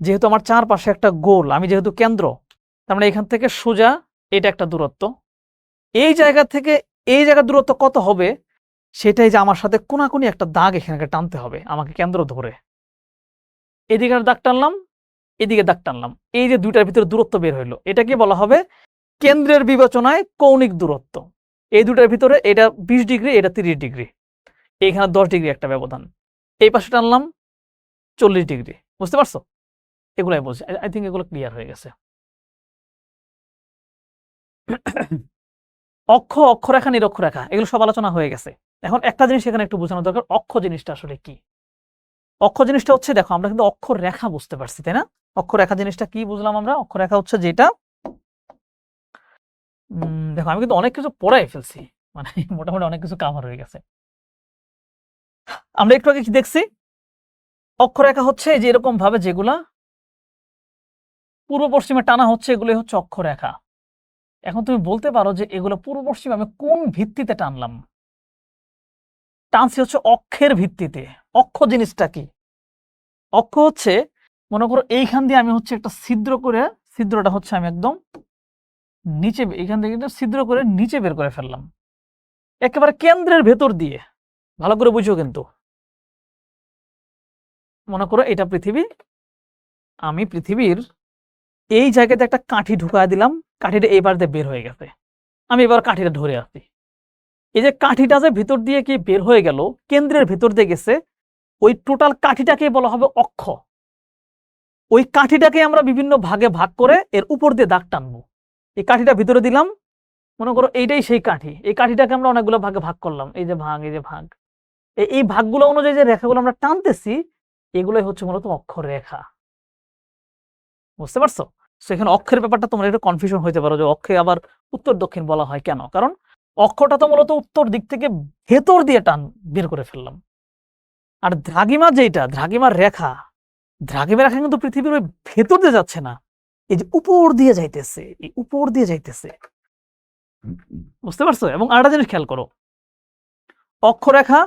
যেহেতু আমার চারপাশে একটা গোল, আমি যেহেতু কেন্দ্র, তার মানে এখান থেকে সোজা এটা একটা দূরত্ব, এই জায়গা থেকে এই জায়গার দূরত্ব কত হবে সেটাই যে আমার সাথে কোনাকুনি একটা দাগ এখানে টানতে হবে আমাকে কেন্দ্র ধরে। এদিকে দাগ টানলাম, এদিকে দাগ টানলাম, এই যে দুইটার ভিতরে দূরত্ব বের হইলো, এটাকে বলা হবে কেন্দ্রের বিবেচনায় কৌণিক দূরত্ব। এই দুটার ভিতরে এটা 20 ডিগ্রি, এটা 30 ডিগ্রি, এইখানে 10 ডিগ্রি একটা ব্যবধান। এই পাশে টানলাম 40 ডিগ্রি। বুঝতে পারছো? এগুলাই বলছি। আই থিঙ্ক এগুলো ক্লিয়ার হয়ে গেছে। অক্ষ, অক্ষরেখা, নিরক্ষরেখা এগুলো সব আলোচনা হয়ে গেছে। এখন একটা জিনিস এখানে একটু বোঝানো দরকার, অক্ষ জিনিসটা আসলে কি। অক্ষ জিনিসটা হচ্ছে, দেখো আমরা কিন্তু অক্ষরেখা বুঝতে পারছি, তাই না? অক্ষরেখা জিনিসটা কি বুঝলাম আমরা? অক্ষরেখা হচ্ছে যেটা, দেখো আমি কিন্তু অনেক কিছু পড়াই ফেলছি, মানে মোটামুটি অনেক কিছু কাভার হয়ে গেছে। আমরা একটু আগে কি দেখছি? অক্ষরেখা হচ্ছে যে এরকম ভাবে যেগুলা পূর্ব পশ্চিমে টানা হচ্ছে, এগুলো হচ্ছে অক্ষরেখা। এখন তুমি বলতে পারো যে এগুলো পূর্ব পশ্চিমে আমি কোন ভিত্তিতে টানলাম? টানছি হচ্ছে অক্ষের ভিত্তিতে। অক্ষ জিনিসটা কি? অক্ষ হচ্ছে, মনে করো এইখান দিয়ে আমি হচ্ছে একটা ছিদ্র করে, ছিদ্রটা হচ্ছে আমি একদম নিচে, এইখান থেকে ছিদ্র করে নিচে বের করে ফেললাম, একেবারে কেন্দ্রের ভেতর দিয়ে। ভালো করে বুঝো কিন্তু, মনে করো এটা পৃথিবী, আমি পৃথিবীর এই জায়গাতে একটা কাঠি ঢুকায় দিলাম, কাঠিটা এবার দিয়ে বের হয়ে গেছে, আমি এবার কাঠিটা ধরে আছি। এই যে কাঠিটা যে ভিতর দিয়ে কি বের হয়ে গেল, কেন্দ্রের ভিতর দিয়ে গেছে, ওই টোটাল কাঠিটাকে বলা হবে অক্ষ। ওই কাঠিটাকে আমরা বিভিন্ন ভাগে ভাগ করে এর উপর দিয়ে দাগ টানবো। এই কাঠিটা ভিতরে দিলাম, মনে করো এইটাই সেই কাঠি, এই কাঠিটাকে আমরা অনেকগুলো ভাগে ভাগ করলাম, এই যে ভাগ, এই যে ভাগ, এই ভাগগুলো অনুযায়ী যে রেখাগুলো আমরা টানতেছি, এগুলোই হচ্ছে মূলত অক্ষরেখা। বুঝতে পারছো? সেখানে অক্ষের ব্যাপারটা তোমরা একটু কনফিউশন হইতে পারো যে অক্ষে আবার উত্তর দক্ষিণ বলা হয় কেন? কারণ অক্ষটা তো মূলত উত্তর দিক থেকে ভেতর দিয়ে টান বের করে ফেললাম। আর দ্রাঘিমা যেটা, দ্রাঘিমার রেখা, দ্রাঘিমার রেখা কিন্তু পৃথিবীর ওই ভেতর দিয়ে যাচ্ছে না, এই যে উপর দিয়ে যাইতেছে, এই উপর দিয়ে যাইতেছে। বুঝতে পারছো? এবং আরেকটা জিনিস খেয়াল করো, অক্ষরেখা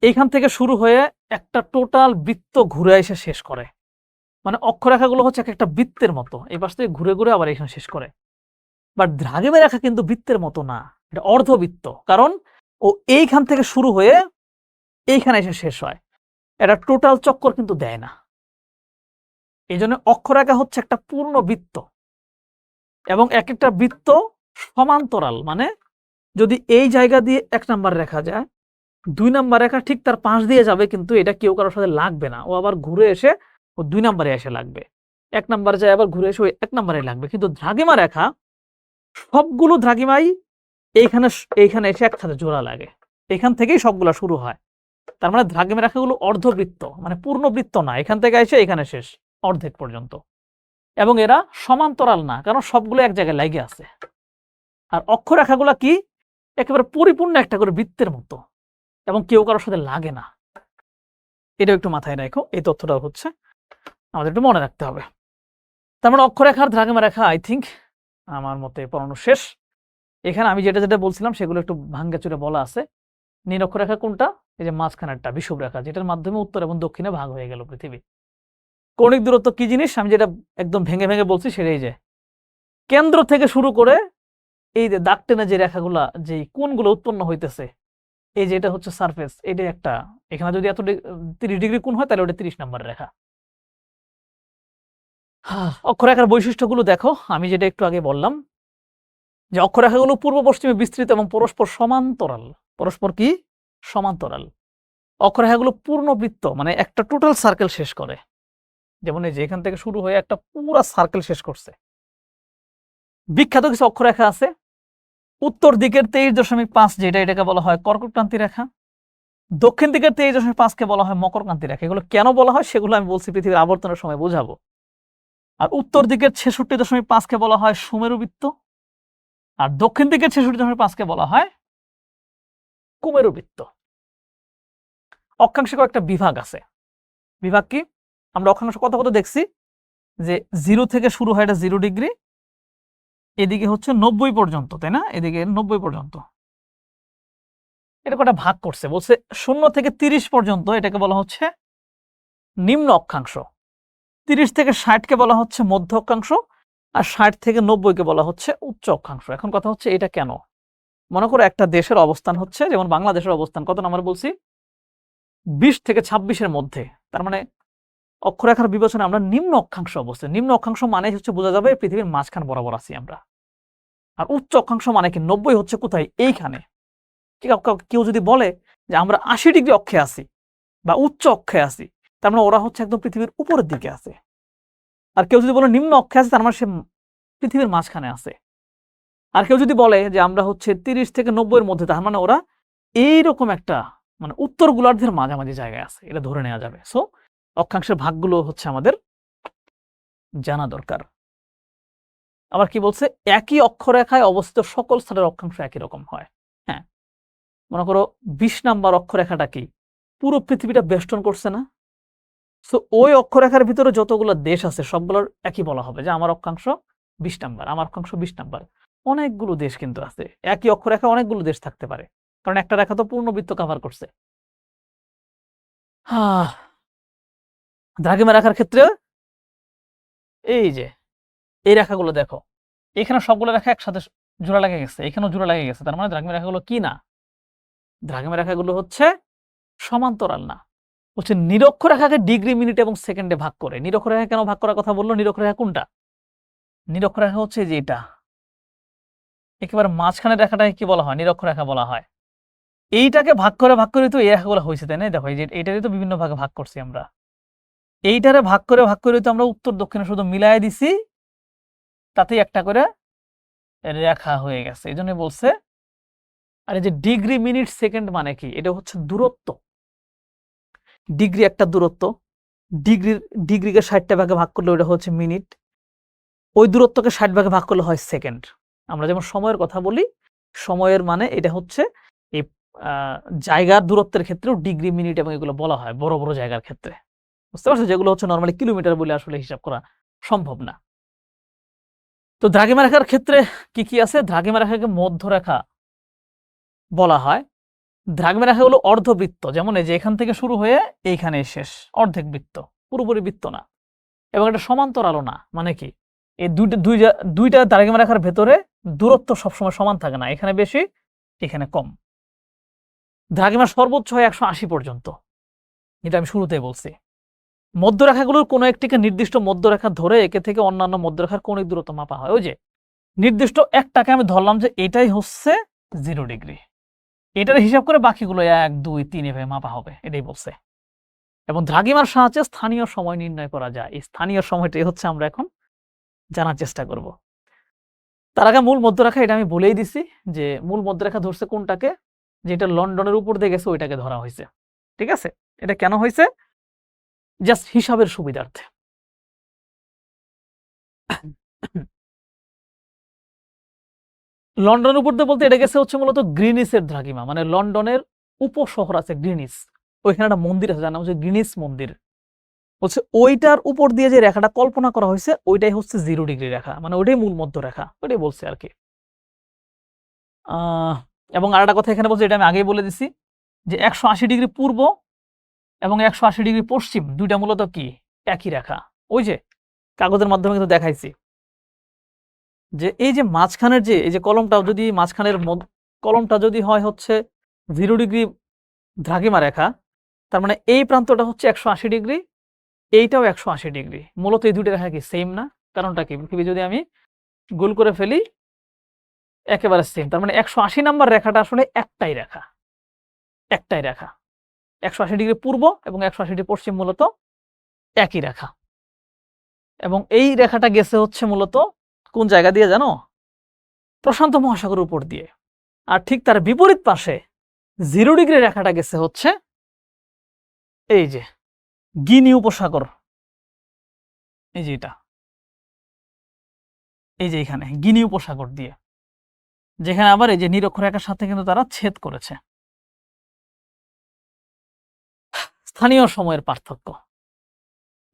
এইখান থেকে শুরু হয়ে একটা টোটাল বৃত্ত ঘুরে এসে শেষ করে। মানে অক্ষরেখাগুলো হচ্ছে এক একটা বৃত্তের মতো, এই পাশ থেকে ঘুরে ঘুরে আবার এখানে শেষ করে। বাট দ্রাঘিমা রেখা কিন্তু বৃত্তের মতো না, এটা অর্ধবৃত্ত। কারণ ও এইখান থেকে শুরু হয়ে এইখানে এসে শেষ হয়, এটা টোটাল চক্কর কিন্তু দেয় না। এই জন্য অক্ষরেখা হচ্ছে একটা পূর্ণ বৃত্ত, এবং এক একটা বৃত্ত সমান্তরাল। মানে যদি এই জায়গা দিয়ে 1 নাম্বার রেখা যায়, 2 নাম্বার রেখা ঠিক তার পাশ দিয়ে যাবে, কিন্তু এটা কেউ কারোর সাথে লাগবে না, ও আবার ঘুরে এসে ও 2 নাম্বারে এসে লাগবে। 1 নাম্বারে যায় আবার ঘুরে এসে ওই 1 নাম্বারে লাগবে। কিন্তু দ্রাঘিমা রেখা সবগুলো দ্রাঘিমাই এইখানে এইখানে এসে একসাথে জোড়া লাগে, এখান থেকেই সবগুলা শুরু হয়। তার মানে দ্রাঘিমা রেখাগুলো অর্ধবৃত্ত, মানে পূর্ণ বৃত্ত না, এখান থেকে এসে এখানে শেষ, অর্ধেক পর্যন্ত। এবং এরা সমান্তরাল না, কারণ সবগুলো এক জায়গায় লাগে আছে। আর অক্ষরেখাগুলা কি, একেবারে পরিপূর্ণ একটা করে বৃত্তের মতো, এবং কেউ কারোর সাথে লাগে না। এটা একটু মাথায় রাখো, এই তথ্যটা হচ্ছে আমাদের একটু মনে রাখতে হবে। তার মানে অক্ষরেখার দ্রাঘিমা রেখা আই থিঙ্ক আমার মতে পড়ানো শেষ। এখানে আমি যেটা যেটা বলছিলাম সেগুলো একটু ভাঙ্গা চুরে বলা আছে। নিরক্ষরেখা কোনটা? এই যে মাঝখানেরটা বিষুবরেখা, যেটার মাধ্যমে উত্তর এবং দক্ষিণে ভাগ হয়ে গেল পৃথিবী। কৌণিক দূরত্ব কি জিনিস? আমি যেটা একদম ভেঙে ভেঙে বলছি সেটাই, যে কেন্দ্র থেকে শুরু করে এই যে দাগ টেনে যে রেখাগুলা, যে কোণগুলো উৎপন্ন হইতেছে, এই যে এটা হচ্ছে সারফেস, এটা একটা, এখানে যদি এত 30 ডিগ্রি কোণ হয় তাহলে ওটা 30 নাম্বার রেখা। অক্ষরেখার বৈশিষ্ট্যগুলো দেখো, আমি যেটা একটু আগে বললাম, যে অক্ষরেখাগুলো পূর্ব পশ্চিমে বিস্তৃত এবং পরস্পর সমান্তরাল। পরস্পর কি? সমান্তরাল। অক্ষরেখাগুলো পূর্ণবৃত্ত, মানে একটা টোটাল সার্কেল শেষ করে। যেমন এই যে এখান থেকে শুরু হয়ে একটা পুরা সার্কেল শেষ করছে। বিখ্যাত কিছু অক্ষরেখা আছে। উত্তর দিকের 23.5 যেটা, এটাকে বলা হয় কর্কটক্রান্তি রেখা। দক্ষিণ দিকের 23.5 কে বলা হয় মকরক্রান্তি রেখা। এগুলো কেন বলা হয় সেগুলো আমি বলছি পৃথিবীর আবর্তনের সময় বোঝাবো। আর উত্তর দিকের 66.5 কে বলা হয় সুমেরু বৃত্ত, আর দক্ষিণ দিকের 66.5 কে বলা হয় কুমেরু বৃত্ত। অক্ষাংশে কয়েকটা বিভাগ আছে। বিভাগ কি? আমরা অক্ষাংশ কত কত দেখছি, যে 0 থেকে শুরু হয়, এটা 0 ডিগ্রি, এদিকে হচ্ছে 90 পর্যন্ত, তাই না? এদিকে 90 পর্যন্ত। এটা কটা ভাগ করছে, বলছে 0 থেকে 30 পর্যন্ত এটাকে বলা হচ্ছে নিম্ন অক্ষাংশ, 30 থেকে 60 কে বলা হচ্ছে মধ্য অক্ষাংশ, আর 60 থেকে 90 কে বলা হচ্ছে উচ্চ অক্ষাংশ। এখন কথা হচ্ছে এটা কেন? মনে করো একটা দেশের অবস্থান হচ্ছে, যেমন বাংলাদেশের অবস্থান কত নাম্বার বলছি, 20 থেকে 26-এর মধ্যে। তার মানে অক্ষরেখার বিবেচনা আমরা নিম্ন অক্ষাংশ অবস্থায়। নিম্ন অক্ষাংশ মানে হচ্ছে বোঝা যাবে পৃথিবীর মাঝখান বরাবর আছি আমরা। আর উচ্চ অক্ষাংশ মানে কি? 90 হচ্ছে কোথায়? এইখানে। কেউ যদি বলে যে আমরা 80 ডিগ্রি অক্ষে আছি বা উচ্চ অক্ষে আছি, তার মানে ওরা হচ্ছে একদম পৃথিবীর উপরের দিকে আছে। আর কেউ যদি বলে নিম্ন অক্ষে আছে, তার মানে সে পৃথিবীর মাঝখানে আছে। আর কেউ যদি বলে যে আমরা হচ্ছে 30 থেকে 90 এর মধ্যে, তার মানে ওরা এইরকম একটা, মানে উত্তর গোলার্ধের মাঝামাঝি জায়গায় আছে, এটা ধরে নেওয়া যাবে। সো অক্ষাংশের ভাগগুলো হচ্ছে আমাদের জানা দরকার। আবার কি বলছে, একই অক্ষরেখায় অবস্থিত সকল স্থানের অক্ষাংশ একই রকম হয়। হ্যাঁ, মনে করো 20 নাম্বার অক্ষরেখাটা কি? পুরো পৃথিবীটা বেষ্টন করছে না? সো ওই অক্ষরেখার ভিতরে যতগুলো দেশ আছে সবগুলোর একই বলা হবে যে আমার অক্ষাংশ 20 নাম্বার, আমার অক্ষাংশ 20 নাম্বার। অনেকগুলো দেশ কিন্তু আছে, একই অক্ষরেখা অনেকগুলো দেশ থাকতে পারে, কারণ একটা রেখা তো পূর্ণবৃত্ত কভার করছে। দ্রাঘিমা রেখার ক্ষেত্রে এই যে এই রেখাগুলো দেখো, এখানে সবগুলো রেখা একসাথে জোড়া লেগে গেছে, এখানেও জোড়া লেগে গেছে। তার মানে দ্রাঘিমা রেখাগুলো কি না? দ্রাঘিমা রেখাগুলো হচ্ছে সমান্তরাল না, হচ্ছে নিরক্ষরেখাকে ডিগ্রি, মিনিট এবং সেকেন্ডে ভাগ করে। নিরক্ষরেখা কেন ভাগ করার কথা বললো? নিরক্ষরেখা কোনটা? নিরক্ষরেখা হচ্ছে যে এটা একেবারে মাঝখানের রেখাটাকে কি বলা হয়? নিরক্ষরেখা বলা হয়। এইটাকে ভাগ করে তো এই রেখাগুলো হয়েছে, তাই না? দেখো এই যে এইটারই তো বিভিন্ন ভাগে ভাগ করছি আমরা। এইটারে ভাগ করে তো আমরা উত্তর দক্ষিণে শুধু মিলাই দিছি, তাতেই একটা করে রেখা হয়ে গেছে। এই জন্য বলছে। আর এই যে ডিগ্রি, মিনিট, সেকেন্ড মানে কি? এটা হচ্ছে দূরত্ব। ডিগ্রি একটা দূরত্ব, ডিগ্রিকে 60টা ভাগে ভাগ করলে ওটা হচ্ছে মিনিট, ওই দূরত্বকে 60 ভাগে ভাগ করলে হয় সেকেন্ড। আমরা যেমন সময়ের কথা বলি, সময়ের মানে এটা হচ্ছে এই জায়গার দূরত্বের ক্ষেত্রেও ডিগ্রি, মিনিট এবং এগুলো বলা হয় বড় বড় জায়গার ক্ষেত্রে। বুঝতে পারছো? যেগুলো হচ্ছে নরমালি কিলোমিটার বলে আসলে হিসাব করা সম্ভব না। তো দ্রাঘিমা রেখার ক্ষেত্রে কি কি আছে? দ্রাঘিমা রেখাকে মধ্যরেখা বলা হয়। দ্রাঘিমা রেখা হলো অর্ধবৃত্ত, যেমন এই যে এখান থেকে শুরু হয়ে এইখানে শেষ, অর্ধেক বৃত্ত, পুরোপুরি বৃত্ত না। এবং এটা সমান্তরালও না, মানে কি? এই দুইটা দ্রাঘিমা রেখার ভেতরে দূরত্ব সবসময় সমান থাকে না, এখানে বেশি এখানে কম। দ্রাঘিমা সর্বোচ্চ হয় 180 পর্যন্ত, এটা আমি শুরুতেই বলছি। মধ্যরেখাগুলোর কোনো একটিকে নির্দিষ্ট মধ্যরেখা ধরে একে থেকে অন্যান্য মধ্যরেখার কৌণিক দূরত্ব মাপা হয়। ওই যে নির্দিষ্ট একটাকে আমি ধরলাম যে এটাই হচ্ছে 0 ডিগ্রি, এটার হিসাব করে বাকিগুলো 1, 2, 3 এভাবে মাপা হবে, এটাই বলছে। এবং দ্রাঘিমার সাহায্যে স্থানীয় সময় নির্ণয় করা যায়। এই স্থানীয় সময়টাই হচ্ছে আমরা এখন জানার চেষ্টা করব। তার আগে মূল মধ্যরেখা এটা আমি বলেই দিছি, যে মূল মধ্যরেখা ধরছে কোনটাকে? যেটা লন্ডনের উপর দিয়ে গেছে ওইটাকে ধরা হয়েছে। ঠিক আছে? এটা কেন হয়েছে? জাস্ট হিসাবের সুবিধার্থে। লন্ডনের উপর দিয়ে বলতে এটা গেছে হচ্ছে মূলত গ্রিনিসের দ্রাঘিমা, মানে লন্ডনের উপশহর আছে গ্রিনিস, ওইখানে একটা মন্দির আছে যার নাম হচ্ছে গ্রিনিস মন্দির। বলছে ওইটার উপর দিয়ে যে রেখাটা কল্পনা করা হয়েছে ওইটাই হচ্ছে 0 ডিগ্রি রেখা, মানে ওইটাই মূল মধ্য রেখা, ওইটাই বলছে আর কি। এবং আরেকটা কথা এখানে বলছে, এটা আমি আগেই বলে দিছি, যে 180 ডিগ্রি পূর্ব এবং 180 ডিগ্রি পশ্চিম দুইটা মূলত কি একই রেখা। ওই যে কাগজের মাধ্যমে কিন্তু দেখাইছি যে এই যে মাঝখানের যে এই যে কলমটা, যদি মাঝখানের কলমটা যদি হয় হচ্ছে 0 ডিগ্রি দ্রাঘিমা রেখা, তার মানে এই প্রান্তটা হচ্ছে 180 ডিগ্রি, এইটাও 180 ডিগ্রি। মূলত এই দুইটা রেখা কি সেম না? কারণটা কি? পৃথিবী যদি আমি গোল করে ফেলি, একেবারে সেম। তার মানে 180 নাম্বার রেখাটা আসলে একটাই রেখা। 180 ডিগ্রি পূর্ব এবং 180 ডিগ্রি পশ্চিম মূলত একই রেখা। এবং এই রেখাটা গেছে হচ্ছে মূলত কোন জায়গা দিয়ে জানো? প্রশান্ত মহাসাগরের উপর দিয়ে। আর ঠিক তার বিপরীত পাশে 0 ডিগ্রি রেখাটা গেছে হচ্ছে এই যে গিনি উপসাগর। এই যে এটা, এই যে এখানে গিনি উপসাগর দিয়ে, যেখানে আবার এই যে নিরক্ষরেখার সাথে কিন্তু তারা ছেদ করেছে। স্থানীয় সময়ের পার্থক্য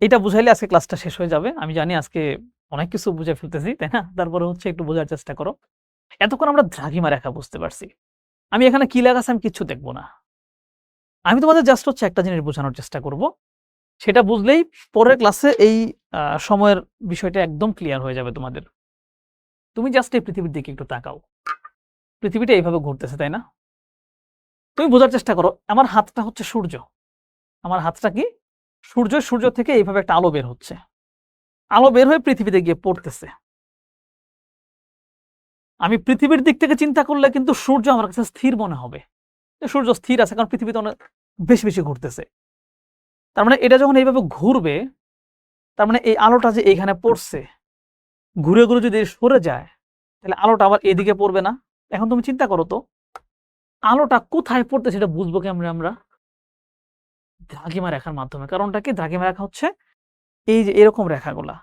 এটা বুঝাইলে আজকে ক্লাসটা শেষ হয়ে যাবে। আমি জানি আজকে অনেক কিছু বুঝে ফেলতেছি, তাই না? তারপরে হচ্ছে একটু বোঝার চেষ্টা করো। এতক্ষণ আমরা দ্রাঘিমা রেখা বুঝতে পারছি। আমি এখানে কি লেখা আছে আমি কিচ্ছু দেখব না। আমি তোমাদের জাস্ট হচ্ছে একটা জিনিস বোঝানোর চেষ্টা করব। সেটা বুঝলেই পরের ক্লাসে এই সময়ের বিষয়টা একদম ক্লিয়ার হয়ে যাবে তোমাদের। তুমি জাস্ট এই পৃথিবীর দিকে একটু তাকাও। পৃথিবীটা এইভাবে ঘুরতেছে, তাই না? তুমি বোঝার চেষ্টা করো, আমার হাতটা হচ্ছে সূর্য। আমার হাতটা কি? সূর্য। সূর্য থেকে এইভাবে একটা আলো বের হচ্ছে। আলো বের হয়ে পৃথিবীতে গিয়ে পড়তেছে। আমি পৃথিবীর দিক থেকে চিন্তা করলে কিন্তু সূর্য আমার কাছে স্থির মনে হবে। সূর্য স্থির আছে কারণ পৃথিবীতে অনেক বেশি বেশি ঘুরতেছে। তার মানে এটা যখন এইভাবে ঘুরবে, তার মানে এই আলোটা যে এইখানে পড়ছে, ঘুরে ঘুরে যদি সরে যায়, তাহলে আলোটা আবার এদিকে পড়বে না? এখন তুমি চিন্তা করো তো, আলোটা কোথায় পড়তে সেটা বুঝবো কেমনে আমরা? দ্রাঘিমা রেখার মাধ্যমে। কারণটা কি? দ্রাঘিমা রেখা হচ্ছে এই যে এরকম রেখাগুলা।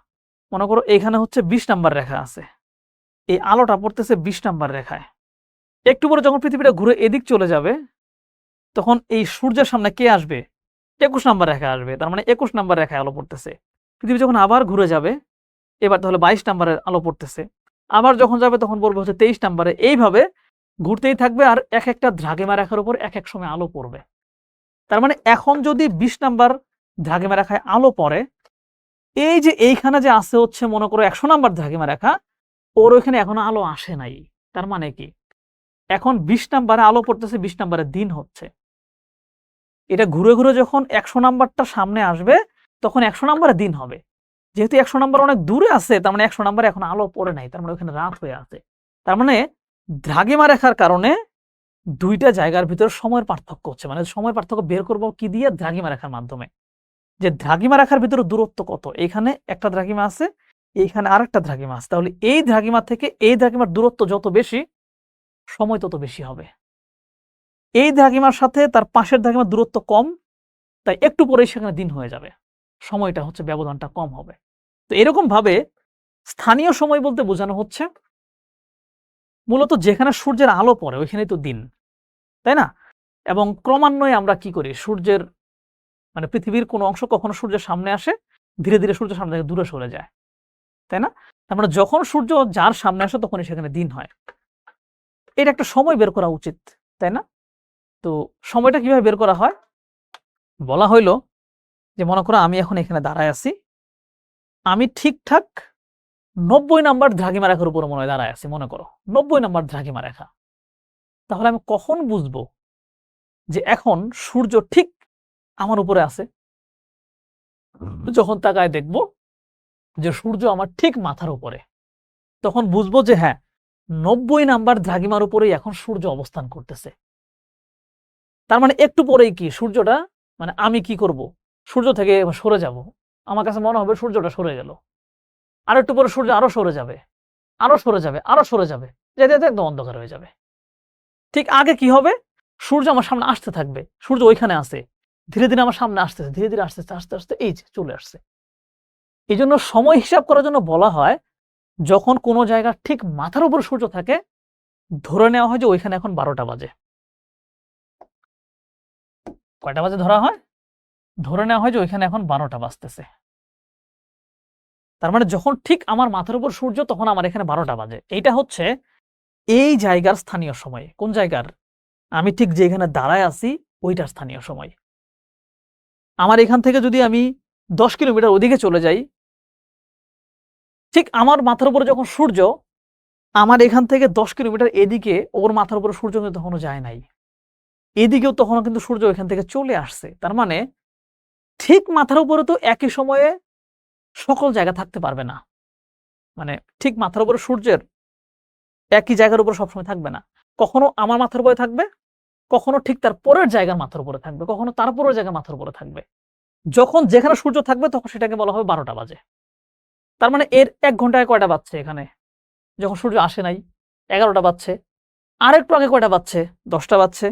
মনে করো এখানে হচ্ছে 20 নাম্বার রেখা আছে, এই আলোটা পড়তেছে 20 নাম্বার রেখায়। একটু পরে যখন পৃথিবীটা ঘুরে এদিক চলে যাবে, তখন এই সূর্যের সামনে কে আসবে? 21 নাম্বার রেখা আসবে। তার মানে 21 নাম্বার রেখায় আলো পড়তেছে। পৃথিবী যখন আবার ঘুরে যাবে, এবার তাহলে 22 নাম্বারের আলো পড়তেছে। আবার যখন যাবে তখন পড়বে হচ্ছে 23 নাম্বারে। এইভাবে ঘুরতেই থাকবে আর এক একটা দ্রাঘিমা রেখার উপর এক এক সময় আলো পড়বে। তার মানে এখন যদি 20 নাম্বার দ্রাঘিমা রেখায় আলো পড়ে, এই যে এইখানে যে আছে হচ্ছে মনে করো 100 নাম্বার দ্রাঘিমা রেখা, ওর ওইখানে এখনো আলো আসে নাই। তার মানে কি? এখন 20 নাম্বারে আলো পড়তেছে, 20 নাম্বারে দিন হচ্ছে। এটা ঘুরে ঘুরে যখন 100 নাম্বারটা সামনে আসবে, তখন 100 নাম্বারে দিন হবে। যেহেতু 100 নাম্বার অনেক দূরে আছে, তার মানে 100 নাম্বারে এখন আলো পড়ে নাই, তার মানে ওখানে রাত হয়ে আছে। তার মানে দ্রাঘিমা রেখার কারণে দুইটা জায়গার ভিতরে সময়ের পার্থক্য হচ্ছে। মানে সময়ের পার্থক্য বের করবো কি দিয়ে? দ্রাঘিমা রেখার মাধ্যমে। যে দ্রাঘিমা রেখার ভিতরে দূরত্ব কত, এইখানে একটা দ্রাঘিমা আছে, এইখানে আরেকটা দ্রাঘিমা আছে, তাহলে এই দ্রাঘিমা থেকে এই দ্রাঘিমার দূরত্ব যত বেশি, সময় তত বেশি হবে। এই দ্রাঘিমার সাথে তার পাশের দ্রাঘিমার দূরত্ব কম, তাই একটু পরেই সেখানে দিন হয়ে যাবে, সময়টা হচ্ছে ব্যবধানটা কম হবে। তো এরকম ভাবে স্থানীয় সময় বলতে বোঝানো হচ্ছে মূলত যেখানে সূর্যের আলো পড়ে ওইখানেই তো দিন, তাই না? এবং ক্রমান্বয়ে আমরা কি করি, সূর্যের মানে পৃথিবীর কোনো অংশ কখনো সূর্যের সামনে আসে, ধীরে ধীরে সূর্যের সামনে থেকে দূরে সরে যায়, তাই না? তার মানে যখন সূর্য যার সামনে আসে তখনই সেখানে দিন হয়। এটা একটা সময় বের করা উচিত, তাই না? তো সময়টা কিভাবে বের করা হয়? বলা হইলো যে মনে করো আমি এখন এখানে দাঁড়ায় আছি, আমি ঠিকঠাক 90 নাম্বার দ্রাঘিমা রেখার উপরে মনে হয় দাঁড়ায় আছি। মনে করো 90 নাম্বার দ্রাঘিমা রেখা। তাহলে আমি কখন বুঝবো যে এখন সূর্য ঠিক আমার উপরে আছে? যখন তাকায় দেখবো যে সূর্য আমার ঠিক মাথার উপরে, তখন বুঝবো যে হ্যাঁ, 90 নাম্বার দ্রাঘিমার উপরেই এখন সূর্য অবস্থান করতেছে। তার মানে একটু পরেই কি সূর্যটা, মানে আমি কি করব? সূর্য থেকে সরে যাব। আমার কাছে মনে হবে সূর্যটা সরে গেল। আর একটু পরে সূর্য আরো সরে যাবে, আরো সরে যাবে, আরো সরে যাবে, যেতে যেতে একদম অন্ধকার হয়ে যাবে। ঠিক আগে কি হবে? সূর্য আমার সামনে আসতে থাকবে, সূর্য ওইখানে আছে, ধীরে ধীরে আমার সামনে আসতেছে, ধীরে ধীরে আসতেছে, আস্তে আস্তে এই যে চলে আসছে। এই জন্য সময় হিসাব করার জন্য বলা হয়, যখন কোনো জায়গা ঠিক মাথার উপর সূর্য থাকে, ধরে নেওয়া হয় যে ওইখানে এখন 12টা বাজে। কয়টা বাজে ধরা হয়? ধরে নেওয়া হয় যে ওইখানে এখন 12টা বাজতেছে। তার মানে যখন ঠিক আমার মাথার উপর সূর্য, তখন আমার এখানে 12টা বাজে। এইটা হচ্ছে এই জায়গার স্থানীয় সময়। কোন জায়গার? আমি ঠিক যেখানে দাঁড়ায় আছি ওইটার স্থানীয় সময়। আমার এখান থেকে যদি আমি 10 কিলোমিটার ওদিকে চলে যাই, ঠিক আমার মাথার উপরে যখন সূর্য, আমার এখান থেকে 10 কিলোমিটার এদিকে ওর মাথার উপরে সূর্য কিন্তু তখনও যায় নাই। এদিকেও তখনও কিন্তু সূর্য এখান থেকে চলে আসছে। তার মানে ঠিক মাথার উপরে তো একই সময়ে সকল জায়গা থাকতে পারবে না। মানে ঠিক মাথার উপরে সূর্যের একই জায়গার উপর সবসময় থাকবে না, কখনো আমার মাথার উপরে থাকবে, কখনো ঠিক তার পরের জায়গার মাথার উপরে থাকবে, কখনো তার পরের জায়গার মাথার উপরে থাকবে। যখন যেখানে সূর্য থাকবে তখন সেটাকে বলা হবে 12টা বাজে। তার মানে এর 1 ঘন্টায় কয়টা বাজছে এখানে? যখন সূর্য আসে নাই 11টা বাজছে। আরেকটু আগে কয়টা বাজছে? 10টা বাজছে।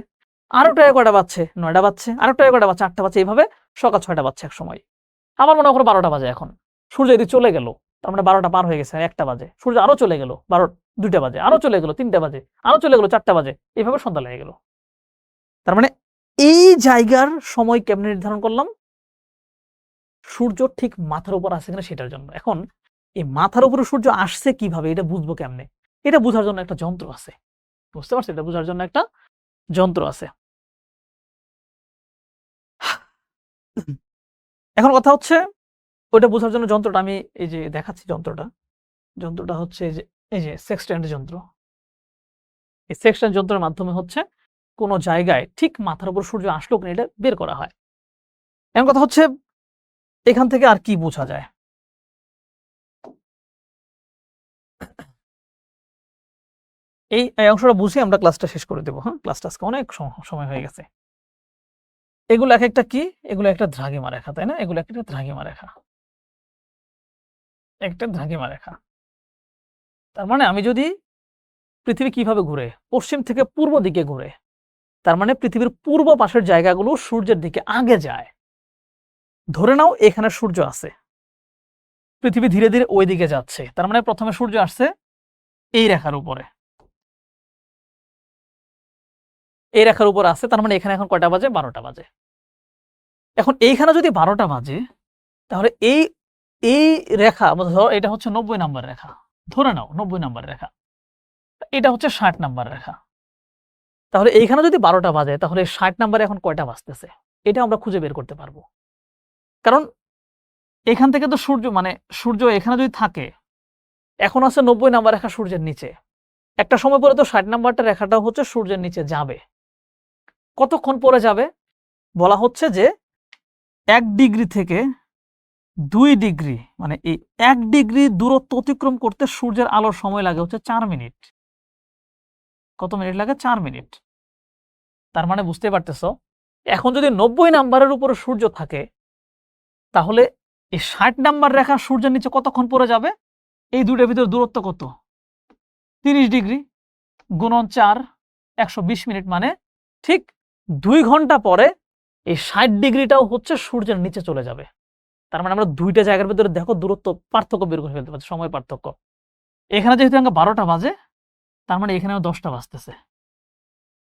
আরেকটু আগে কয়টা বাজছে? 9টা বাজছে। আরেকটু আগে কয়টা বাজছে? 8টা বাজছে। এইভাবে সকাল 6টা বাজছে এক সময়। আমার মনে করো 12টা বাজে এখন। সূর্য এদিকে চলে গেল। তার মানে 12টা পার হয়ে গেছে, 1টা বাজে। সূর্য আরো চলে গেল, 2টা বাজে। আরো চলে গেল, 3টা বাজে। আরো চলে গেল, 4টা বাজে। এইভাবে সন্ধ্যা লেগে গেল। তার মানে এই জায়গার সময় কেমনে নির্ধারণ করলাম? সূর্য ঠিক মাথার উপর আছে কিনা সেটার জন্য। এখন এই মাথার উপরে সূর্য আসছে কিভাবে এটা বুঝবো কেমনে? এটা বোঝার জন্য একটা যন্ত্র আছে। বুঝতে পারছো? এটা বোঝার জন্য একটা যন্ত্র আছে। এখন কথা হচ্ছে ওইটা বোঝার জন্য যন্ত্রটা আমি এই যে দেখাচ্ছি যন্ত্রটা। যন্ত্রটা হচ্ছে এই যে সেক্সট্যান্ট যন্ত্র। এই সেক্সট্যান্ট যন্ত্রের মাধ্যমে হচ্ছে কোন জায়গায় ঠিক মাথার উপর সূর্য আসলো কিনা এটা বের করা হয়। এখন কথা হচ্ছে এখান থেকে আর কি বোঝা যায়? এই অংশটা বুঝে আমরা ক্লাসটা শেষ করে দেব। হ্যাঁ? ক্লাসটা আজকে অনেক সময় হয়ে গেছে। এগুলো একেকটা কি? এগুলো একটা দ্রাঘিমা রেখা, তাই না? এগুলো একটা দ্রাঘিমা রেখা। একটা দ্রাঘিমা রেখা। তার মানে আমি যদি পৃথিবী কিভাবে ঘুরে? পশ্চিম থেকে পূর্ব দিকে ঘুরে। তার মানে পৃথিবীর পূর্ব পাশের জায়গাগুলো সূর্যের দিকে আগে যায়। ধরে নাও এখানে সূর্য আছে। পৃথিবী ধীরে, ধীরে ওই দিকে যাচ্ছে। তার মানে প্রথমে সূর্য আসছে এই রেখার উপরে। এই রেখার উপর আছে। তার মানে এখানে এখন কয়টা বাজে? 12টা বাজে। এখন এইখানে যদি 12টা বাজে তাহলে এই রেখা ধরো এটা হচ্ছে 90 নাম্বার রেখা। ধরে নাও 90 নাম্বার রেখা। এটা হচ্ছে 60 নাম্বার রেখা। তাহলে এইখানে যদি 12টা বাজে তাহলে 60 নাম্বারে এখন কয়টা বাজতেছে? এটা আমরা খুঁজে বের করতে পারবো। কারণ এখান থেকে তো সূর্য এখানে যদি থাকে, এখন আছে 90 নাম্বার রেখা সূর্যের নিচে। একটা সময় পরে তো 60 নাম্বারটা রেখাটাও হচ্ছে সূর্যের নিচে যাবে। কতক্ষণ পরে যাবে? বলা হচ্ছে যে 1 ডিগ্রি থেকে 2 ডিগ্রি মানে এই 1 ডিগ্রি দূরত্ব অতিক্রম করতে সূর্যের আলোর সময় লাগে হচ্ছে 4 মিনিট। কত মিনিট লাগে? 4 মিনিট। তার মানে বুঝতে পারতেছো, এখন যদি 90 নাম্বারের উপরে সূর্য থাকে তাহলে এই 60 নাম্বার রেখা সূর্যের নিচে কতক্ষণ পরে যাবে? এই দুটোর ভিতর দূরত্ব কত? 30 ডিগ্রি গুণন 4 120 মিনিট মানে ঠিক 2 ঘন্টা পরে এই 60 ডিগ্রিটাও হচ্ছে সূর্যের নিচে চলে যাবে। তার মানে আমরা দুইটা জায়গার ভিতরে দেখো দূরত্ব পার্থক্য বের করে ফেলতে পারছি, সময় পার্থক্য। এখানে যেহেতু 12টা বাজে তার মানে এখানেও 10টা বাজতেছে,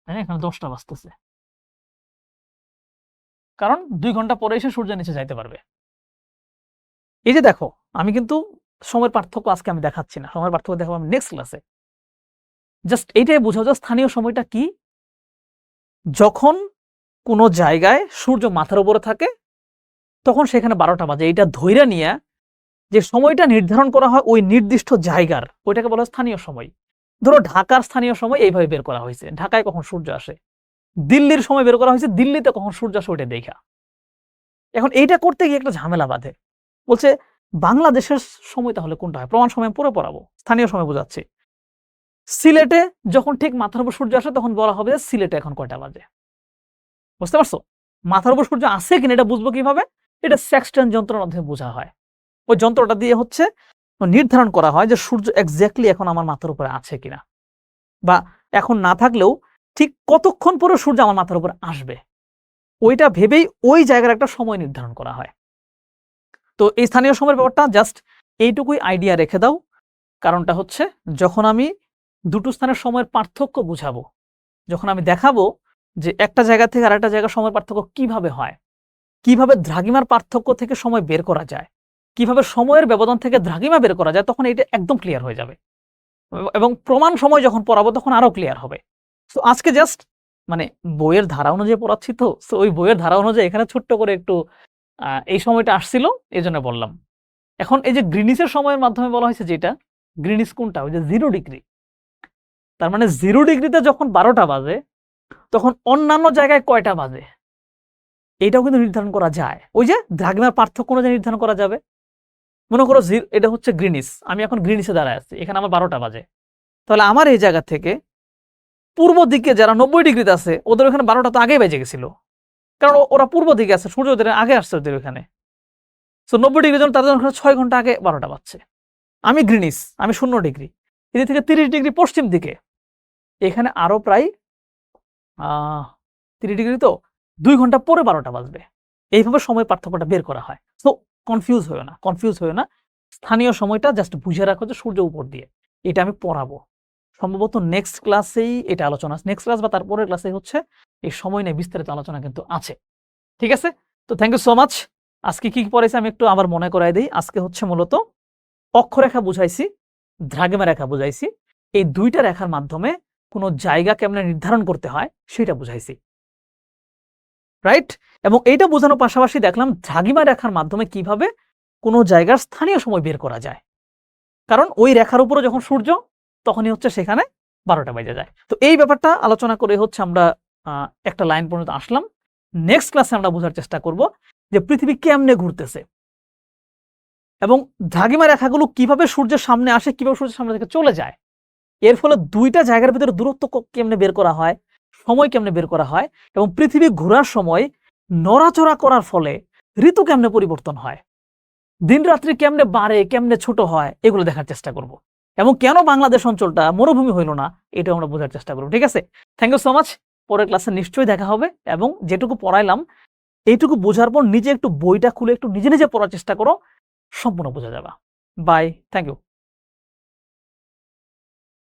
তাই না? এখানে 10টা বাজতেছে, কারণ 2 ঘন্টা পরে এসে সূর্যের নিচে যাইতে পারবে। এই যে দেখো, আমি কিন্তু সময়ের পার্থক্য আজকে আমি দেখাচ্ছি না, সময়ের পার্থক্য দেখাবো আমি নেক্সট ক্লাসে। জাস্ট এইটাই বোঝাও যে স্থানীয় সময়টা কি। যখন কোনো জায়গায় সূর্য মাথার উপরে থাকে তখন সেখানে 12টা বাজে। এইটা ধইরা নিয়ে যে সময়টা নির্ধারণ করা হয় ওই নির্দিষ্ট জায়গার, ওইটাকে বলা হয় স্থানীয় সময়। ধরো ঢাকার স্থানীয় সময় এইভাবে বের করা হয়েছে, ঢাকায় কখন সূর্য আসে। দিল্লির সময় বের করা হয়েছে, দিল্লিতে কখন সূর্য আসে ওইটা দেখা। এখন এইটা করতে গিয়ে একটা ঝামেলা বাঁধে। বলছে বাংলাদেশের সময় তাহলে কোনটা হয়? প্রমাণ সময় পরে পড়াবো, স্থানীয় সময় বোঝাচ্ছি। সিলেটে যখন ঠিক মাথার উপর সূর্য আসে তখন বলা হবে যে সিলেটে এখন কয়টা বাজে। বুঝতে পারছো? মাথার উপর সূর্য আসে কিনা এটা বুঝবো কিভাবে? এটা সেক্সট্যান্ট যন্ত্রের মাধ্যমে বোঝা হয়। ওই যন্ত্রটা দিয়ে হচ্ছে নির্ধারণ করা হয় যে সূর্য এক্স্যাক্টলি এখন আমার মাথার উপরে আছে কিনা, বা এখন না থাকলেও ঠিক কতক্ষণ পরে সূর্য আমার মাথার উপর আসবে, ওইটা ভেবেই ওই জায়গার একটা সময় নির্ধারণ করা হয়। তো এই স্থানীয় সময়ের ব্যাপারটা জাস্ট এইটুকুই আইডিয়া রেখে দাও। কারণটা হচ্ছে যখন আমি দুটো স্থানের সময়ের পার্থক্য বুঝাবো, যখন আমি দেখাবো যে একটা জায়গা থেকে আরেকটা জায়গার সময়ের পার্থক্য কিভাবে হয়, কিভাবে দ্রাঘিমার পার্থক্য থেকে সময় বের করা যায়, কিভাবে সময়ের ব্যবধান থেকে দ্রাঘিমা বের করা যায়, তখন এটা একদম ক্লিয়ার হয়ে যাবে। এবং প্রমাণ সময় যখন পড়াবো তখন আরো ক্লিয়ার হবে। তো আজকে জাস্ট বইয়ের ধারা অনুযায়ী পড়াচ্ছি, তো ওই বইয়ের ধারা অনুযায়ী এখানে ছোট্ট করে একটু এই সময়টা আসছিল এই জন্য বললাম। এখন এই যে গ্রিনিচের সময়ের মাধ্যমে বলা হয়েছে যেটা, গ্রিনিচ কোনটা? ওই যে 0 ডিগ্রি। তার মানে 0 ডিগ্রিতে যখন 12টা বাজে তখন অন্যান্য জায়গায় কয়টা বাজে এটাও কিন্তু নির্ধারণ করা যায়। ওই যে দ্রাঘিমার পার্থক্য অনুযায়ী নির্ধারণ করা যাবে। মনে করো এটা হচ্ছে গ্রিনিচ, আমি এখন গ্রিনিচে দাঁড়ায় আছি, এখানে আমার 12টা বাজে। তাহলে আমার এই জায়গা থেকে পূর্ব দিকে যারা 90 ডিগ্রিতে আছে ওদের ওখানে 12টা তো আগে বেজে গেছিল, কারণ ওরা পূর্ব দিকে আছে, সূর্য ওদের আগে আসছে ওদের ওখানে। সো 90 ডিগ্রি জন তাদের ওখানে 6 ঘন্টা আগে 12টা বাজছে। আমি গ্রিনিস, আমি 0 ডিগ্রি, এদিক থেকে 30 ডিগ্রি পশ্চিম দিকে, এখানে আরো প্রায় 30 ডিগ্রি, তো 2 ঘন্টা পরে 12টা বাজবে। এইভাবে সময় পার্থক্যটা বের করা হয়। সো কনফিউজ হয়েও না, স্থানীয় সময়টা জাস্ট বুঝে রাখো যে সূর্য উপর দিয়ে। এটা আমি পড়াবো সম্ভবত নেক্সট ক্লাসেই, এটা আলোচনা নেক্সট ক্লাস বা তারপরের ক্লাসে হচ্ছে এই সময় নিয়ে বিস্তারিত আলোচনা কিন্তু আছে। ঠিক আছে, তো থ্যাংক ইউ সো মাচ। আজকে কি পড়াইছি আমি একটু আবার মনে করাই দিই। আজকে হচ্ছে মূলত অক্ষরেখা বুঝাইছি, দ্রাঘিমা রেখা বুঝাইছি। এই দুইটা রেখার মাধ্যমে কোনো জায়গা কেমনে নির্ধারণ করতে হয় সেটা বুঝাইছি, রাইট? এবং এইটা বোঝানোর পাশাপাশি দেখলাম দ্রাঘিমা রেখার মাধ্যমে কিভাবে কোনো জায়গার স্থানীয় সময় বের করা যায়, কারণ ওই রেখার উপরে যখন সূর্য তখনই হচ্ছে সেখানে 12টা বেজে যায়। তো এই ব্যাপারটা আলোচনা করে হচ্ছে আমরা একটা লাইন পর্যন্ত আসলাম। নেক্সট ক্লাসে আমরা বোঝার চেষ্টা করব যে পৃথিবী কেমনে ঘুরতেছে এবং দ্রাঘিমা রেখাগুলো কিভাবে সূর্যের সামনে আসে, কিভাবে সূর্যের সামনে থেকে চলে যায়। এর ফলে দুইটা জায়গার ভিতরে দূরত্ব কেমনে বের করা হয়, সময় কেমনে বের করা হয়, এবং পৃথিবী ঘোরার সময় নড়াচড়া করার ফলে ঋতু কেমনে পরিবর্তন হয়, দিন রাত্রি কেমনে বাড়ে, কেমনে ছোট হয়, এগুলো দেখার চেষ্টা করব। এবং কেন বাংলাদেশ অঞ্চলটা মরুভূমি হইল না, এটাও আমরা বোঝার চেষ্টা করব। ঠিক আছে, থ্যাংক ইউ সো মাচ। পরের ক্লাসে নিশ্চয়ই দেখা হবে, এবং যেটুকু পড়াইলাম এইটুকু বোঝার পর নিজে একটু বইটা খুলে একটু নিজে নিজে পড়ার চেষ্টা করো, সম্পূর্ণ বোঝা যাবে। Bye, thank you.